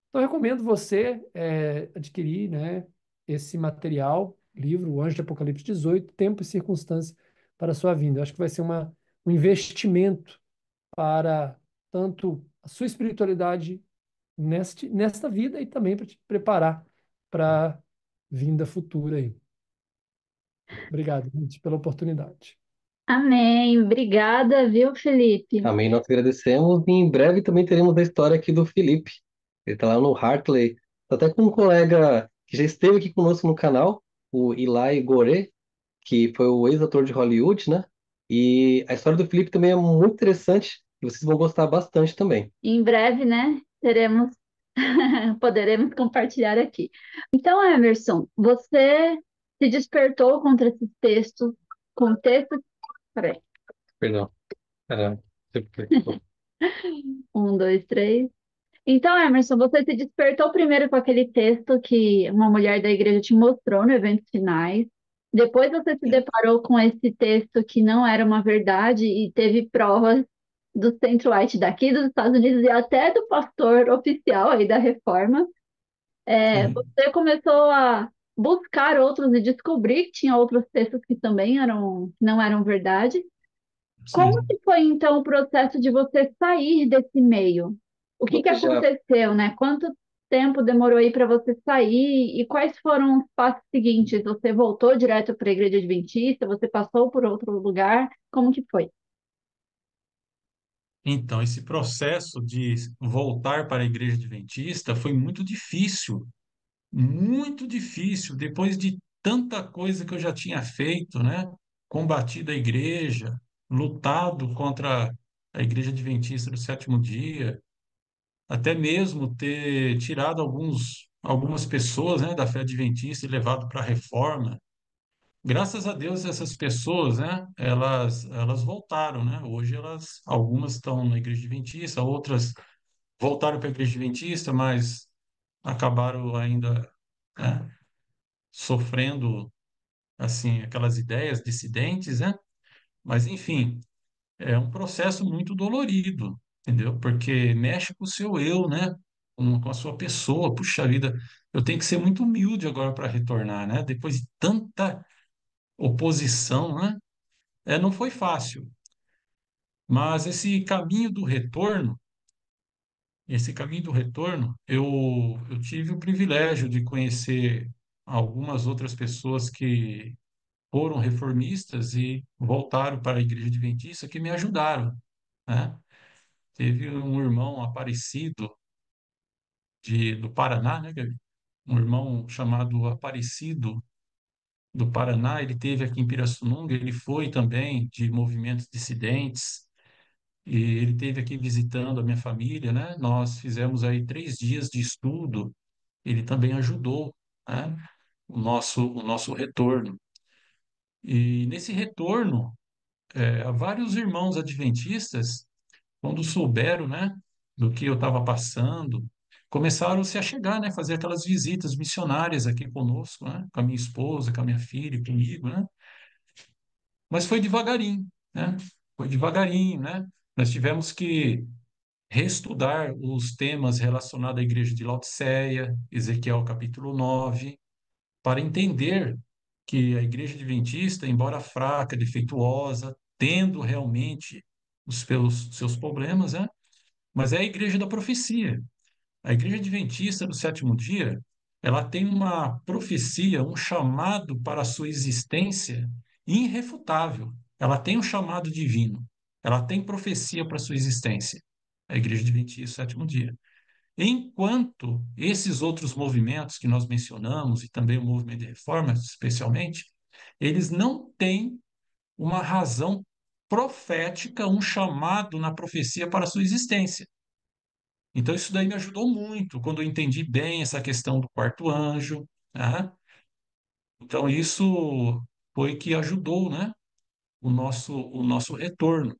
Então, eu recomendo você adquirir, né, esse material, livro, O Anjo de Apocalipse 18, Tempo e Circunstância para a sua vinda. Eu acho que vai ser um investimento para tanto a sua espiritualidade nesta vida e também para te preparar para a vinda futura aí. Obrigado, gente, pela oportunidade. Amém. Obrigada, viu, Felipe? Amém, nós agradecemos. E em breve também teremos a história aqui do Felipe. Ele está lá no Hartley. Tá até com um colega que já esteve aqui conosco no canal, o Eli Goré, que foi o ex-ator de Hollywood, né? E a história do Felipe também é muito interessante e vocês vão gostar bastante também. Em breve, né, teremos, poderemos compartilhar aqui. Então, Emerson, você se despertou contra esses textos, com textos, peraí, Perdão. Era- um, dois, três. Então, Emerson, você se despertou primeiro com aquele texto que uma mulher da igreja te mostrou no Eventos Finais. Depois você se deparou com esse texto que não era uma verdade e teve provas do Centro-White daqui dos Estados Unidos e até do pastor oficial aí da Reforma. Sim, Você começou a buscar outros e descobrir que tinha outros textos que também não eram verdade. Como sim. que foi então o processo de você sair desse meio? O que Você já, aconteceu, né? Quanto tempo demorou aí para você sair e quais foram os passos seguintes? Você voltou direto para a igreja adventista? Você passou por outro lugar? Como que foi? Então, esse processo de voltar para a igreja adventista foi muito difícil. Muito difícil, depois de tanta coisa que eu já tinha feito, né? Combatido a igreja, lutado contra a igreja adventista do sétimo dia, até mesmo ter tirado algumas pessoas, né, da fé adventista e levado para a reforma. Graças a Deus, essas pessoas, né, elas voltaram, né? Hoje algumas estão na igreja adventista, outras voltaram para a igreja adventista, mas acabaram ainda, né, sofrendo assim aquelas ideias dissidentes, né? Mas enfim, é um processo muito dolorido, entendeu? Porque mexe com o seu eu, né? Com a sua pessoa. Puxa vida, eu tenho que ser muito humilde agora para retornar, né? Depois de tanta oposição, né? Não foi fácil, mas esse caminho do retorno, eu tive o privilégio de conhecer algumas outras pessoas que foram reformistas e voltaram para a Igreja Adventista que me ajudaram, né? Teve um irmão Aparecido do Paraná, né? Um irmão chamado Aparecido do Paraná, ele teve aqui em Pirassununga, ele foi também de movimentos dissidentes e ele teve aqui visitando a minha família, né? Nós fizemos aí 3 dias de estudo, ele também ajudou, né? O nosso retorno. E nesse retorno, vários irmãos adventistas, quando souberam, né, do que eu estava passando, começaram a se achegar, né, fazer aquelas visitas missionárias aqui conosco, né, com a minha esposa, com a minha filha, comigo, né? Mas foi devagarinho, né? Foi devagarinho, né? Nós tivemos que reestudar os temas relacionados à igreja de Laodiceia, Ezequiel capítulo 9, para entender que a igreja adventista, embora fraca, defeituosa, tendo realmente seus problemas, né? Mas é a igreja da profecia. A igreja adventista do sétimo dia, ela tem uma profecia, um chamado para a sua existência irrefutável. Ela tem um chamado divino. Ela tem profecia para a sua existência. A igreja adventista do sétimo dia. Enquanto esses outros movimentos que nós mencionamos, e também o movimento de reforma, especialmente, eles não têm uma razão profética, um chamado na profecia para a sua existência. Então, isso daí me ajudou muito quando eu entendi bem essa questão do quarto anjo, né? Então, isso foi que ajudou, né, o nosso retorno.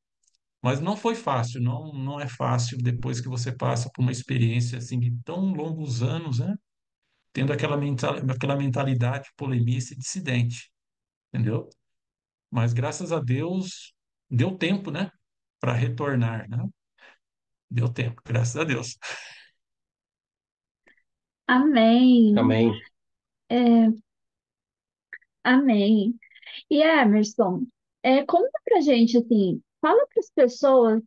Mas não foi fácil, não é fácil depois que você passa por uma experiência assim de tão longos anos, né? Tendo aquela mentalidade polemista e dissidente, entendeu? Mas graças a Deus deu tempo, né? Para retornar, né? Deu tempo, graças a Deus. Amém. Amém. É, amém. E Emerson, conta pra gente assim, fala para as pessoas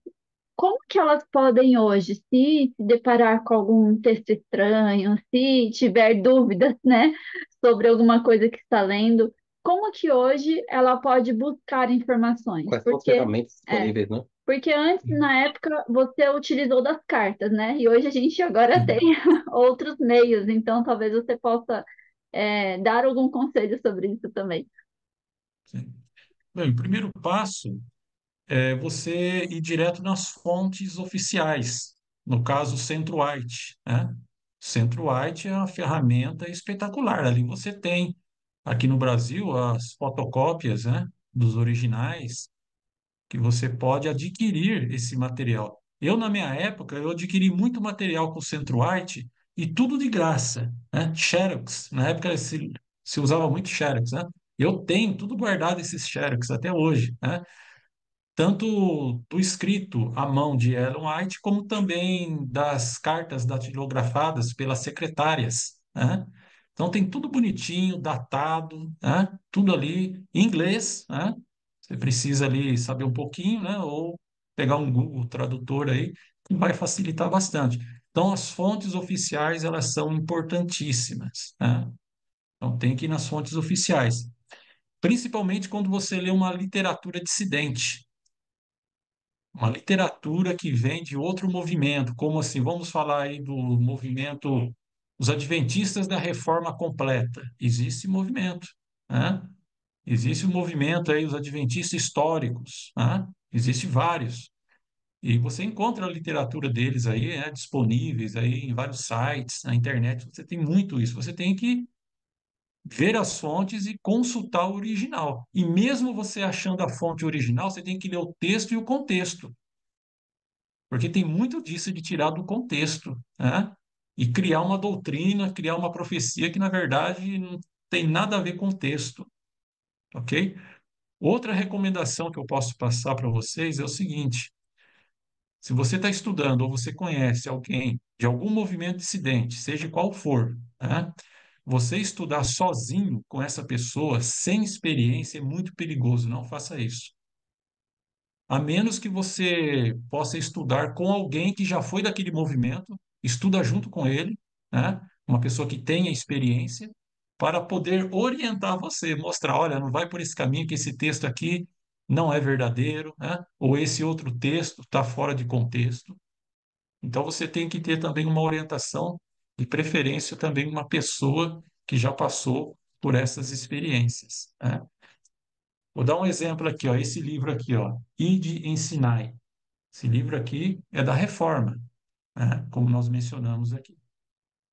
como que elas podem hoje, se deparar com algum texto estranho, se tiver dúvidas, né, sobre alguma coisa que está lendo, como que hoje ela pode buscar informações? Quais são as ferramentas É, disponíveis, né? porque antes, na época, você utilizou das cartas, né? E hoje a gente agora tem Sim, outros meios, então talvez você possa, dar algum conselho sobre isso também. sim. Bem, o primeiro passo é você ir direto nas fontes oficiais, no caso, o Centro-White, né? Centro-White é uma ferramenta espetacular. Ali você tem, aqui no Brasil, as fotocópias, né, dos originais, que você pode adquirir esse material. Eu, na minha época, eu adquiri muito material com o Centro-White e tudo de graça, né? Xerox, na época se usava muito Xerox, né? Eu tenho tudo guardado esses Xerox até hoje, né? Tanto do escrito à mão de Ellen White, como também das cartas datilografadas pelas secretárias, né? Então tem tudo bonitinho, datado, né? Tudo ali em inglês, né? Você precisa ali saber um pouquinho, né? Ou pegar um Google Tradutor aí, que vai facilitar bastante. Então as fontes oficiais, elas são importantíssimas, né? Então tem que ir nas fontes oficiais, principalmente quando você lê uma literatura dissidente, uma literatura que vem de outro movimento, como assim, vamos falar aí do movimento, os adventistas da Reforma Completa. Existe movimento, né? Existe o movimento aí, os adventistas históricos, né? Existe vários. E você encontra a literatura deles aí, disponíveis aí em vários sites, na internet, você tem muito isso. Você tem que ver as fontes e consultar o original. E mesmo você achando a fonte original, você tem que ler o texto e o contexto, porque tem muito disso de tirar do contexto, né? E criar uma doutrina, criar uma profecia que, na verdade, não tem nada a ver com o texto, ok? Outra recomendação que eu posso passar para vocês é o seguinte: se você está estudando ou você conhece alguém de algum movimento dissidente, seja qual for, né? Você estudar sozinho com essa pessoa, sem experiência, é muito perigoso. Não faça isso. A menos que você possa estudar com alguém que já foi daquele movimento, estuda junto com ele, né? Uma pessoa que tenha experiência, para poder orientar você, mostrar, olha, não vai por esse caminho que esse texto aqui não é verdadeiro, né? Ou esse outro texto está fora de contexto. Então você tem que ter também uma orientação, de preferência também uma pessoa que já passou por essas experiências, né? Vou dar um exemplo aqui, ó, esse livro aqui, ó, Ide Ensinai. Esse livro aqui é da Reforma, né? Como nós mencionamos aqui.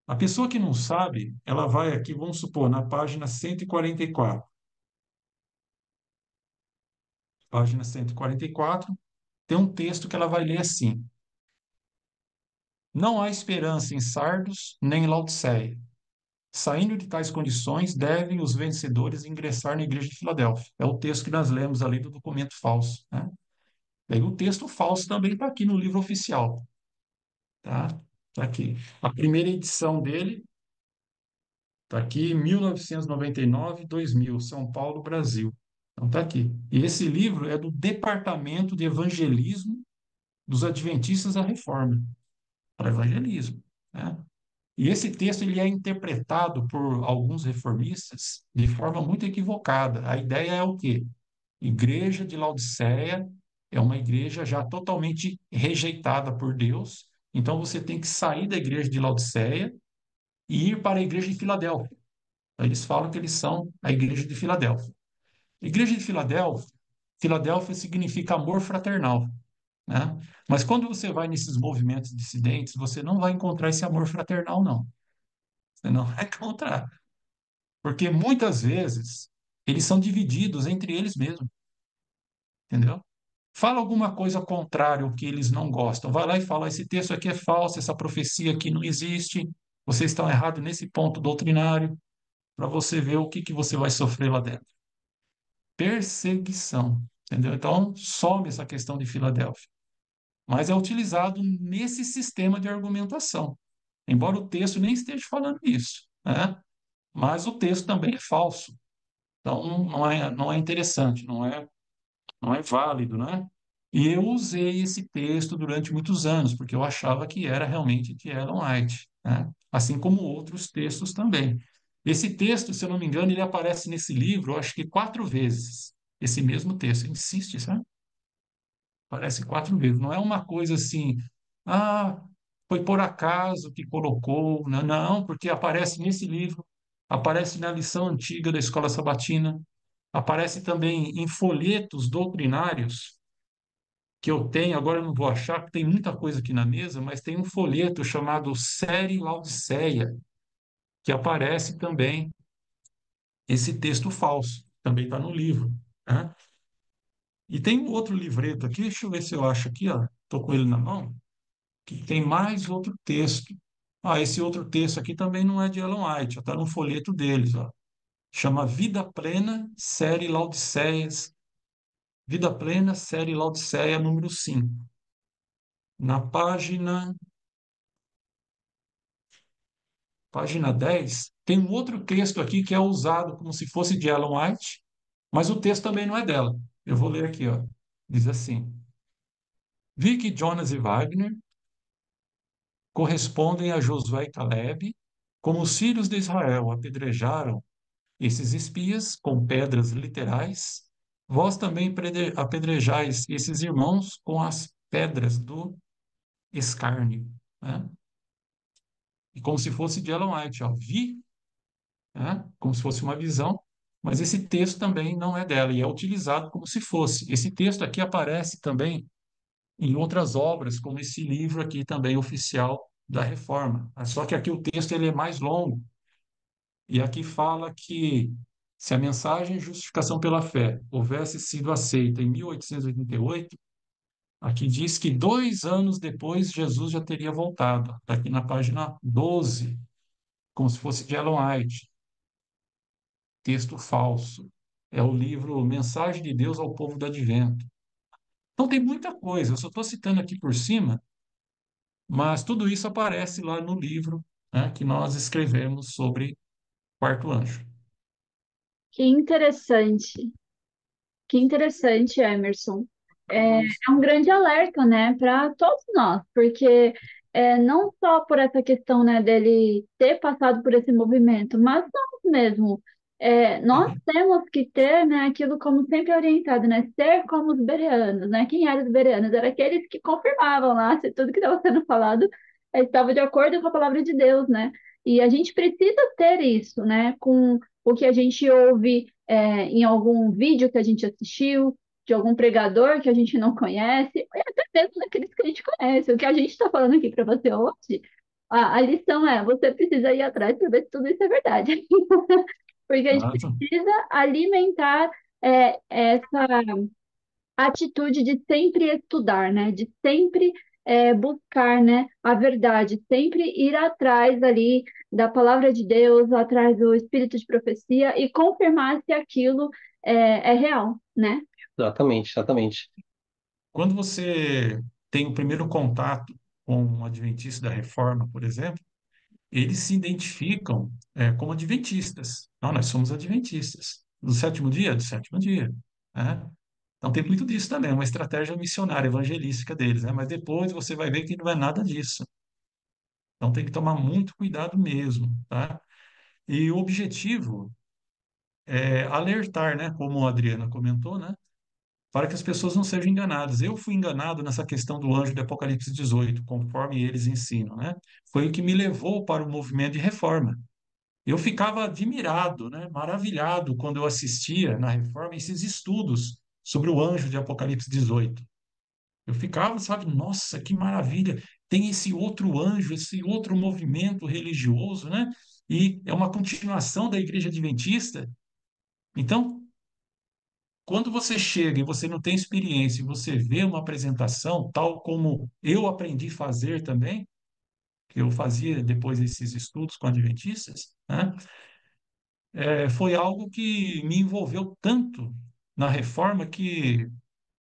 A pessoa que não sabe, ela vai aqui, vamos supor, na página 144. Página 144, tem um texto que ela vai ler assim: Não há esperança em Sardos nem em Laodiceia. Saindo de tais condições, devem os vencedores ingressar na igreja de Filadélfia. É o texto que nós lemos ali do documento falso, né? Daí o texto falso também está aqui no livro oficial, tá? Tá aqui. A primeira edição dele está aqui, 1999, 2000, São Paulo, Brasil. Então está aqui. E esse livro é do Departamento de Evangelismo dos Adventistas da Reforma, para evangelismo, né? E esse texto ele é interpretado por alguns reformistas de forma muito equivocada. A ideia é o quê? Igreja de Laodiceia é uma igreja já totalmente rejeitada por Deus. Então você tem que sair da igreja de Laodiceia e ir para a igreja de Filadélfia. Eles falam que eles são a igreja de Filadélfia. Igreja de Filadélfia, Filadélfia significa amor fraternal. né? Mas quando você vai nesses movimentos dissidentes, você não vai encontrar esse amor fraternal, não. Você não vai encontrar. Porque muitas vezes eles são divididos entre eles mesmos, entendeu? Fala alguma coisa contrária ao que eles não gostam. Vai lá e fala: esse texto aqui é falso, essa profecia aqui não existe, vocês estão errados nesse ponto doutrinário, para você ver o que que você vai sofrer lá dentro. Perseguição, entendeu? Então, some essa questão de Filadélfia. Mas é utilizado nesse sistema de argumentação. Embora o texto nem esteja falando isso, né? Mas o texto também é falso. Então, não é interessante, não é válido, né? E eu usei esse texto durante muitos anos, porque eu achava que era realmente de Ellen White, né? Assim como outros textos também. Esse texto, se eu não me engano, ele aparece nesse livro, eu acho que 4 vezes. Esse mesmo texto, insiste, sabe? Aparece 4 vezes. Não é uma coisa assim, ah, foi por acaso que colocou. Não, não, porque aparece nesse livro, aparece na lição antiga da Escola Sabatina, aparece também em folhetos doutrinários que eu tenho, agora eu não vou achar, porque tem muita coisa aqui na mesa, mas tem um folheto chamado Série Laodiceia, que aparece também esse texto falso, também está no livro, né? E tem um outro livreto aqui, deixa eu ver se eu acho aqui, ó, estou com ele na mão, que tem mais outro texto. Ah, esse outro texto aqui também não é de Ellen White, está no folheto deles, ó. Chama Vida Plena, Série Laodiceias, Vida Plena, Série Laodiceia, número 5. Na página 10 tem um outro texto aqui que é usado como se fosse de Ellen White, mas o texto também não é dela. Eu vou ler aqui, ó. Diz assim: Vicky, Jonas e Wagner correspondem a Josué e Caleb, como os filhos de Israel apedrejaram esses espias com pedras literais, vós também apedrejais esses irmãos com as pedras do escárnio, né? E como se fosse de Ellen White, ó, vi, né? Como se fosse uma visão, mas esse texto também não é dela e é utilizado como se fosse. Esse texto aqui aparece também em outras obras, como esse livro aqui também oficial da Reforma. Só que aqui o texto ele é mais longo e aqui fala que se a mensagem de justificação pela fé houvesse sido aceita em 1888, aqui diz que 2 anos depois Jesus já teria voltado. Está aqui na página 12, como se fosse de Ellen White. Texto falso. É o livro Mensagem de Deus ao Povo do Advento. Então tem muita coisa, eu só estou citando aqui por cima, mas tudo isso aparece lá no livro, né, que nós escrevemos sobre Quarto Anjo. Que interessante. Que interessante, Emerson. É um grande alerta, né, para todos nós, porque não só por essa questão, né, dele ter passado por esse movimento, mas nós mesmo, nós temos que ter, né, aquilo como sempre orientado, né, ser como os bereanos, né? Quem eram os bereanos? Eram aqueles que confirmavam lá se tudo que estava sendo falado estava de acordo com a palavra de Deus, né? E a gente precisa ter isso, né, com o que a gente ouve em algum vídeo que a gente assistiu, de algum pregador que a gente não conhece, e até mesmo daqueles que a gente conhece. O que a gente está falando aqui para você hoje, a lição é: você precisa ir atrás para ver se tudo isso é verdade. Porque a gente Exato. precisa alimentar essa atitude de sempre estudar, né? De sempre buscar, né, a verdade, sempre ir atrás ali da palavra de Deus, atrás do espírito de profecia e confirmar se aquilo é real, né? Exatamente, exatamente. Quando você tem o primeiro contato com um adventista da Reforma, por exemplo, eles se identificam como adventistas. Não, nós somos adventistas. Do sétimo dia? Do sétimo dia. Né? Então tem muito disso também, uma estratégia missionária, evangelística deles, né? Mas depois você vai ver que não é nada disso. Então tem que tomar muito cuidado mesmo, tá? E o objetivo é alertar, né? Como a Adriana comentou, né? Para que as pessoas não sejam enganadas. Eu fui enganado nessa questão do anjo de Apocalipse 18, conforme eles ensinam, né? Foi o que me levou para o movimento de reforma. Eu ficava admirado, né? Maravilhado quando eu assistia na reforma esses estudos sobre o anjo de Apocalipse 18. Eu ficava, sabe, nossa, que maravilha! Tem esse outro anjo, esse outro movimento religioso, né? E é uma continuação da Igreja Adventista. Então, quando você chega e você não tem experiência, e você vê uma apresentação, tal como eu aprendi a fazer também, que eu fazia depois desses estudos com adventistas, né? Foi algo que me envolveu tanto na reforma que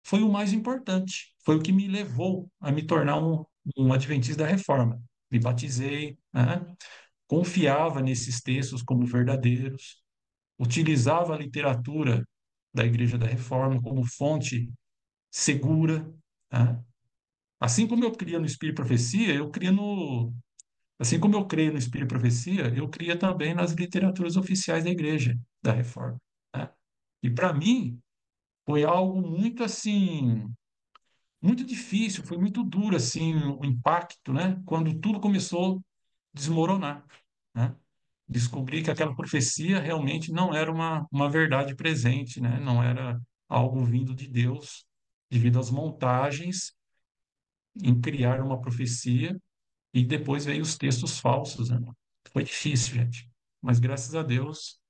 foi o mais importante, foi o que me levou a me tornar um adventista da reforma. Me batizei, né? Confiava nesses textos como verdadeiros, utilizava a literatura da Igreja da Reforma como fonte segura, né? Assim como eu cria no Espírito e Profecia, eu cria no Assim como eu creio no Espírito e Profecia, eu cria também nas literaturas oficiais da Igreja da Reforma, né? E para mim foi algo muito assim, muito difícil, foi muito duro assim o impacto, né? Quando tudo começou a desmoronar, né? Descobri que aquela profecia realmente não era uma verdade presente, né? Não era algo vindo de Deus, devido às montagens em criar uma profecia e depois veio os textos falsos, né? Foi difícil, gente. Mas graças a Deus,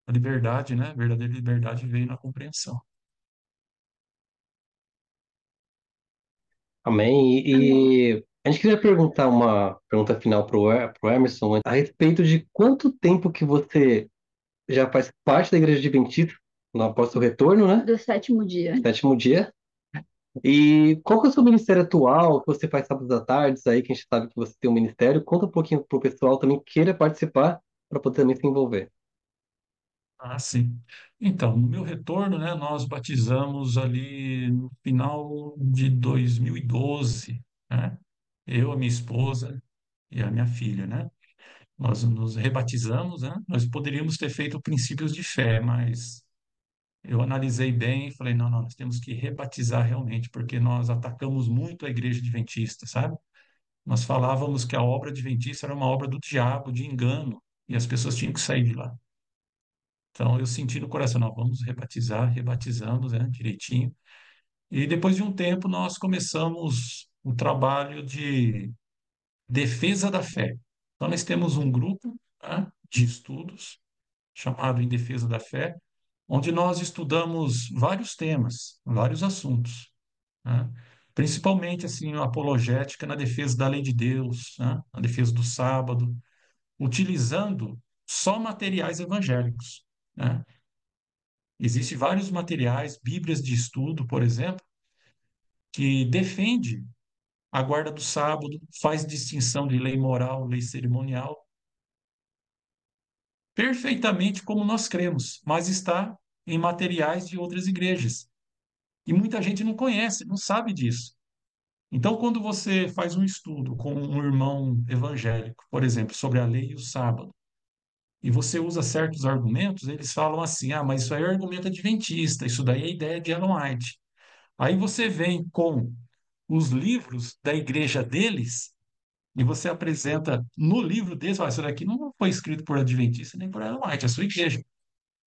a liberdade, né? A verdadeira liberdade veio na compreensão. Amém. E a gente queria perguntar uma pergunta final pro Emerson a respeito de quanto tempo que você já faz parte da Igreja Adventista no após o retorno, né? Do sétimo dia. Sétimo dia. E qual que é o seu ministério atual, que você faz sábados à tardes aí, que a gente sabe que você tem um ministério. Conta um pouquinho pro pessoal também que queira participar para poder também se envolver. Ah, sim. Então, no meu retorno, né, nós batizamos ali no final de 2012, né? Eu, a minha esposa e a minha filha, né? Nós nos rebatizamos, né? Nós poderíamos ter feito princípios de fé, mas eu analisei bem e falei, não, não, nós temos que rebatizar realmente, porque nós atacamos muito a igreja adventista, sabe? Nós falávamos que a obra adventista era uma obra do diabo, de engano, e as pessoas tinham que sair de lá. Então eu senti no coração, não, vamos rebatizar, rebatizamos, né, direitinho. E depois de um tempo nós começamos o trabalho de defesa da fé. Então nós temos um grupo, né, de estudos chamado Em Defesa da Fé, onde nós estudamos vários temas, vários assuntos, né? Principalmente assim, a apologética na defesa da lei de Deus, né? Na defesa do sábado, utilizando só materiais evangélicos, né? Existem vários materiais, bíblias de estudo, por exemplo, que defende a guarda do sábado, faz distinção de lei moral, lei cerimonial, perfeitamente como nós cremos, mas está em materiais de outras igrejas. E muita gente não conhece, não sabe disso. Então, quando você faz um estudo com um irmão evangélico, por exemplo, sobre a lei e o sábado, e você usa certos argumentos, eles falam assim: ah, mas isso aí é argumento adventista, isso daí é ideia de Ellen White. Aí você vem com os livros da igreja deles e você apresenta no livro deles, fala, isso daqui não foi escrito por adventista nem por Ellen White, é a sua igreja.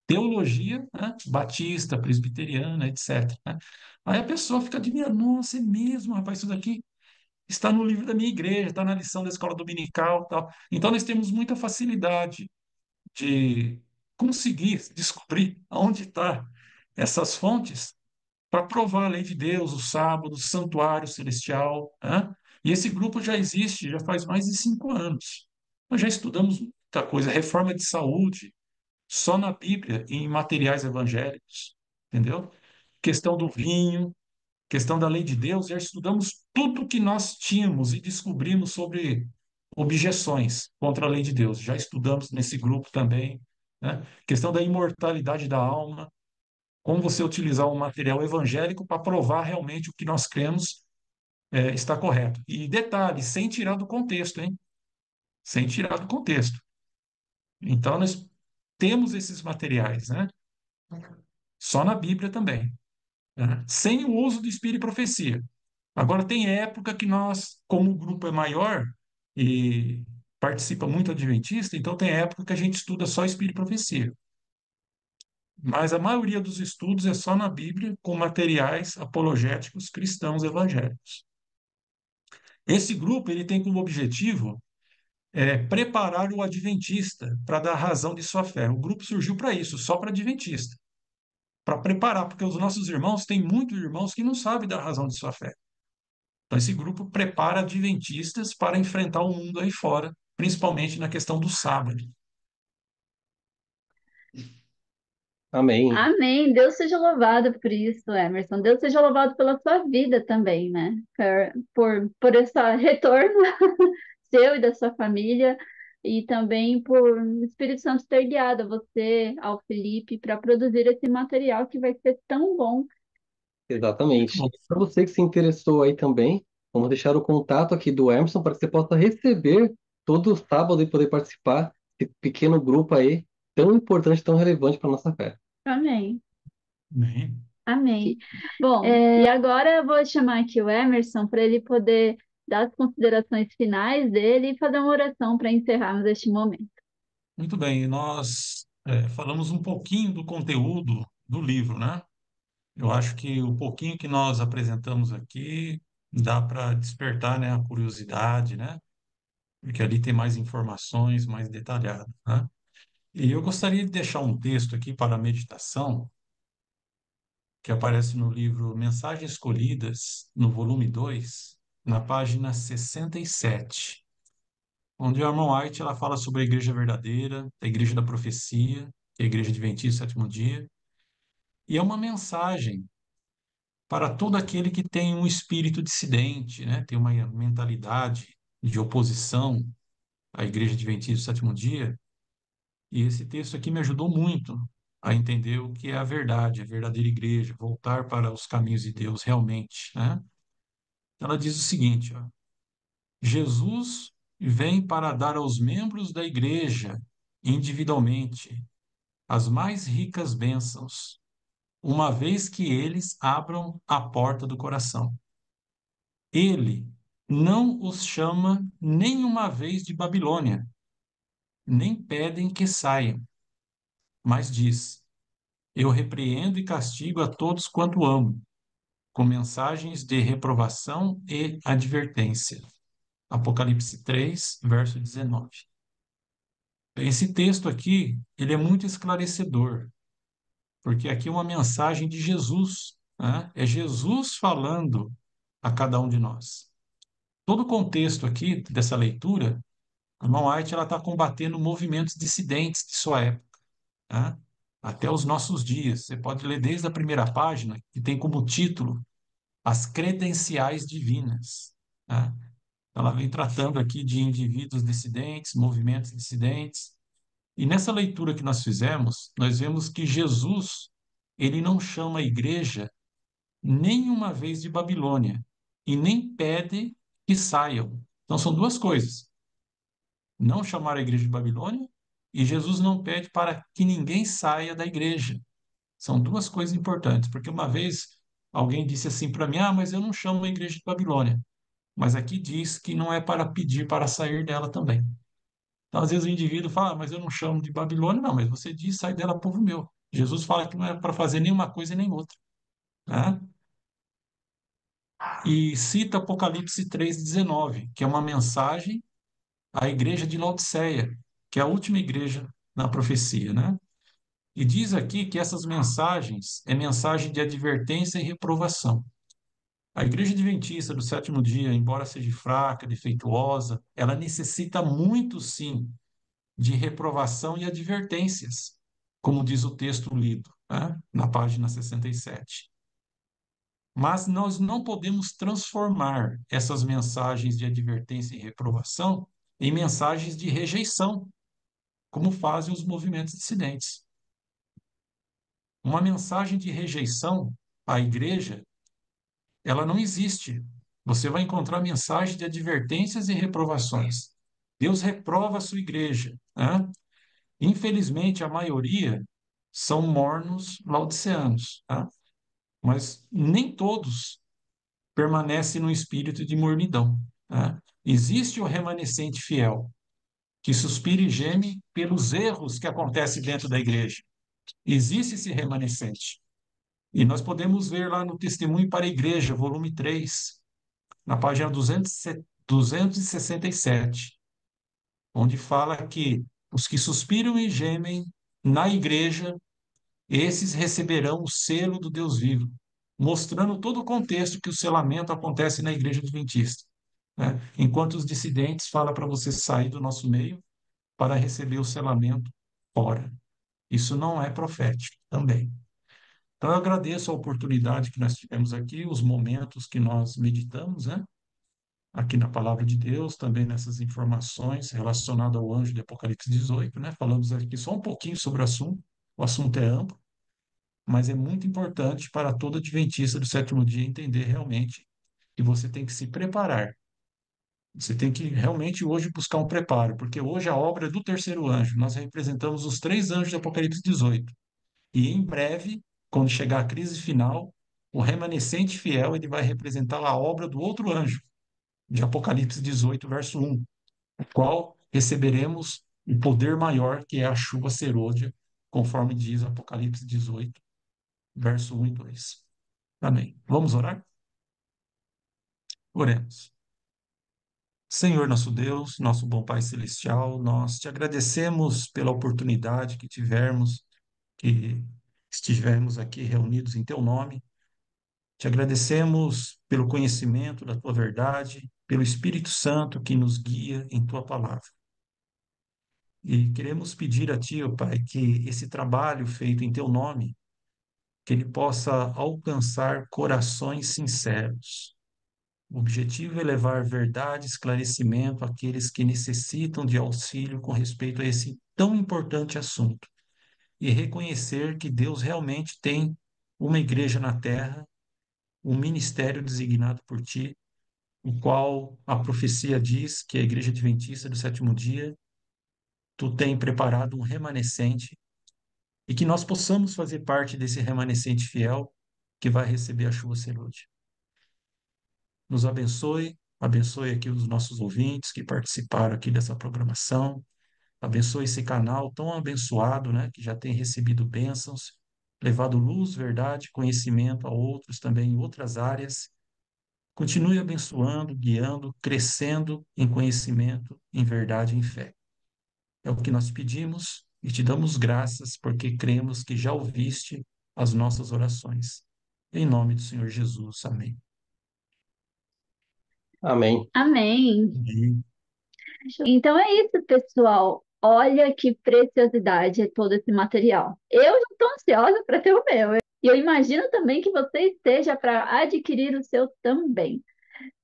Teologia, né, batista, presbiteriana, etc, né? Aí a pessoa fica admirando, nossa, é mesmo, rapaz, isso daqui está no livro da minha igreja, está na lição da escola dominical, tal. Então nós temos muita facilidade de conseguir descobrir onde está essas fontes para provar a lei de Deus, o sábado, o santuário celestial, né? E esse grupo já existe, já faz mais de 5 anos. Nós já estudamos muita coisa, reforma de saúde, só na Bíblia e em materiais evangélicos, entendeu? Questão do vinho, questão da lei de Deus, já estudamos tudo que nós tínhamos e descobrimos sobre objeções contra a lei de Deus. Já estudamos nesse grupo também, né? Questão da imortalidade da alma, como você utilizar um material evangélico para provar realmente o que nós cremos está correto. E detalhe, sem tirar do contexto, hein? Sem tirar do contexto. Então, nós temos esses materiais, né? Só na Bíblia também, né? Sem o uso do Espírito e Profecia. Agora, tem época que nós, como o grupo é maior e participa muito adventista, então tem época que a gente estuda só Espírito e Profecia. mas a maioria dos estudos é só na Bíblia com materiais apologéticos cristãos evangélicos. Esse grupo ele tem como objetivo preparar o adventista para dar razão de sua fé. O grupo surgiu para isso, só para adventista, para preparar, porque os nossos irmãos, tem muitos irmãos que não sabem dar razão de sua fé. Então, esse grupo prepara adventistas para enfrentar o mundo aí fora, principalmente na questão do sábado. Amém. Amém. Deus seja louvado por isso, Emerson. Deus seja louvado pela sua vida também, né? Por esse retorno seu e da sua família, e também por o Espírito Santo ter guiado a você, ao Felipe, para produzir esse material que vai ser tão bom. Muito Exatamente. bom. Para você que se interessou aí também, vamos deixar o contato aqui do Emerson para que você possa receber todo sábado e poder participar desse pequeno grupo aí, tão importante, tão relevante para nossa fé. Amém. Amém. Amém. Bom, e agora eu vou chamar aqui o Emerson para ele poder dar as considerações finais dele e fazer uma oração para encerrarmos este momento. Muito bem, nós falamos um pouquinho do conteúdo do livro, né? Eu acho que o pouquinho que nós apresentamos aqui dá para despertar, né, a curiosidade, né? Porque ali tem mais informações mais detalhadas, né? E eu gostaria de deixar um texto aqui para a meditação, que aparece no livro Mensagens Escolhidas, no volume 2, na página 67, onde a Ellen White ela fala sobre a igreja verdadeira, a igreja da profecia, que é a igreja adventista do sétimo dia, e é uma mensagem para todo aquele que tem um espírito dissidente, né? Tem uma mentalidade de oposição à igreja adventista do sétimo dia. E esse texto aqui me ajudou muito a entender o que é a verdadeira igreja, voltar para os caminhos de Deus realmente, né? Ela diz o seguinte, ó, Jesus vem para dar aos membros da igreja, individualmente, as mais ricas bênçãos, uma vez que eles abram a porta do coração. Ele não os chama nenhuma vez de Babilônia, nem pedem que saiam, mas diz: Eu repreendo e castigo a todos quanto amo, com mensagens de reprovação e advertência. Apocalipse 3, verso 19. Esse texto aqui, ele é muito esclarecedor, porque aqui é uma mensagem de Jesus, né? É Jesus falando a cada um de nós. Todo o contexto aqui dessa leitura, a irmã White está combatendo movimentos dissidentes de sua época, né? Até os nossos dias. Você pode ler desde a primeira página, que tem como título As Credenciais Divinas, né? Ela vem tratando aqui de indivíduos dissidentes, movimentos dissidentes. E nessa leitura que nós fizemos, nós vemos que Jesus, ele não chama a igreja nenhuma vez de Babilônia e nem pede que saiam. Então são duas coisas. Não chamar a igreja de Babilônia e Jesus não pede para que ninguém saia da igreja. São duas coisas importantes, porque uma vez alguém disse assim para mim: "Ah, mas eu não chamo a igreja de Babilônia". Mas aqui diz que não é para pedir para sair dela também. Então, às vezes o indivíduo fala: "Mas eu não chamo de Babilônia". Não, mas você diz: "Sai dela, povo meu". Jesus fala que não é para fazer nenhuma coisa nem outra, né? E cita Apocalipse 3,19, que é uma mensagem à igreja de Laodiceia, que é a última igreja na profecia, né? E diz aqui que essas mensagens é mensagem de advertência e reprovação. A igreja adventista do sétimo dia, embora seja fraca, defeituosa, ela necessita muito, sim, de reprovação e advertências, como diz o texto lido, né, na página 67. Mas nós não podemos transformar essas mensagens de advertência e reprovação em mensagens de rejeição, como fazem os movimentos dissidentes. Uma mensagem de rejeição à igreja, ela não existe. Você vai encontrar mensagem de advertências e reprovações. Deus reprova a sua igreja, né? Infelizmente, a maioria são mornos laodiceanos, tá? Mas nem todos permanecem no espírito de mornidão, tá? Existe o remanescente fiel, que suspira e geme pelos erros que acontecem dentro da igreja, Existe esse remanescente. E nós podemos ver lá no Testemunho para a Igreja, volume 3, na página 267, onde fala que os que suspiram e gemem na igreja, esses receberão o selo do Deus vivo, mostrando todo o contexto que o selamento acontece na igreja adventista, né? Enquanto os dissidentes falam para você sair do nosso meio para receber o selamento fora. Isso não é profético também. Então, eu agradeço a oportunidade que nós tivemos aqui, os momentos que nós meditamos, né? Aqui na palavra de Deus, também nessas informações relacionadas ao anjo de Apocalipse 18, né? Falamos aqui só um pouquinho sobre o assunto é amplo, mas é muito importante para todo adventista do sétimo dia entender realmente que você tem que se preparar. Você tem que realmente hoje buscar um preparo, porque hoje a obra é do terceiro anjo. Nós representamos os três anjos de Apocalipse 18. E em breve, quando chegar a crise final, o remanescente fiel ele vai representar a obra do outro anjo, de Apocalipse 18, verso 1, o qual receberemos o poder maior, que é a chuva serôdia, conforme diz Apocalipse 18, verso 1 e 2. Amém. Vamos orar? Oremos. Senhor nosso Deus, nosso bom Pai Celestial, nós te agradecemos pela oportunidade que estivermos aqui reunidos em Teu nome. Te agradecemos pelo conhecimento da Tua verdade, pelo Espírito Santo que nos guia em Tua palavra. E queremos pedir a Ti, ó Pai, que esse trabalho feito em Teu nome, que ele possa alcançar corações sinceros. O objetivo é levar verdade e esclarecimento àqueles que necessitam de auxílio com respeito a esse tão importante assunto. E reconhecer que Deus realmente tem uma igreja na terra, um ministério designado por Ti, o qual a profecia diz que a Igreja Adventista do sétimo dia, Tu tem preparado um remanescente e que nós possamos fazer parte desse remanescente fiel que vai receber a chuva serôdia. Nos abençoe, abençoe aqui os nossos ouvintes que participaram aqui dessa programação, abençoe esse canal tão abençoado, né, que já tem recebido bênçãos, levado luz, verdade, conhecimento a outros também em outras áreas. Continue abençoando, guiando, crescendo em conhecimento, em verdade e em fé. É o que nós pedimos e te damos graças porque cremos que já ouviste as nossas orações. Em nome do Senhor Jesus. Amém. Amém. Amém. Amém. Então é isso, pessoal. Olha que preciosidade é todo esse material. Eu já estou ansiosa para ter o meu. E eu imagino também que você esteja para adquirir o seu também.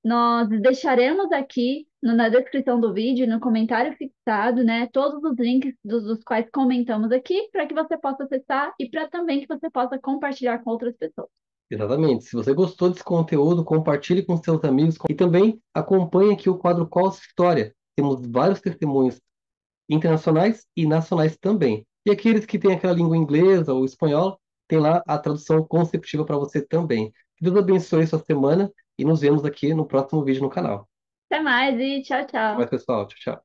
Nós deixaremos aqui na descrição do vídeo, no comentário fixado, né, todos os links dos quais comentamos aqui, para que você possa acessar e para também que você possa compartilhar com outras pessoas. Exatamente. Se você gostou desse conteúdo, compartilhe com seus amigos e também acompanhe aqui o quadro Qual a Sua História. Temos vários testemunhos internacionais e nacionais também. E aqueles que têm aquela língua inglesa ou espanhola, tem lá a tradução consecutiva para você também. Que Deus abençoe sua semana e nos vemos aqui no próximo vídeo no canal. Até mais e tchau, Até mais, tchau. pessoal. Tchau, tchau.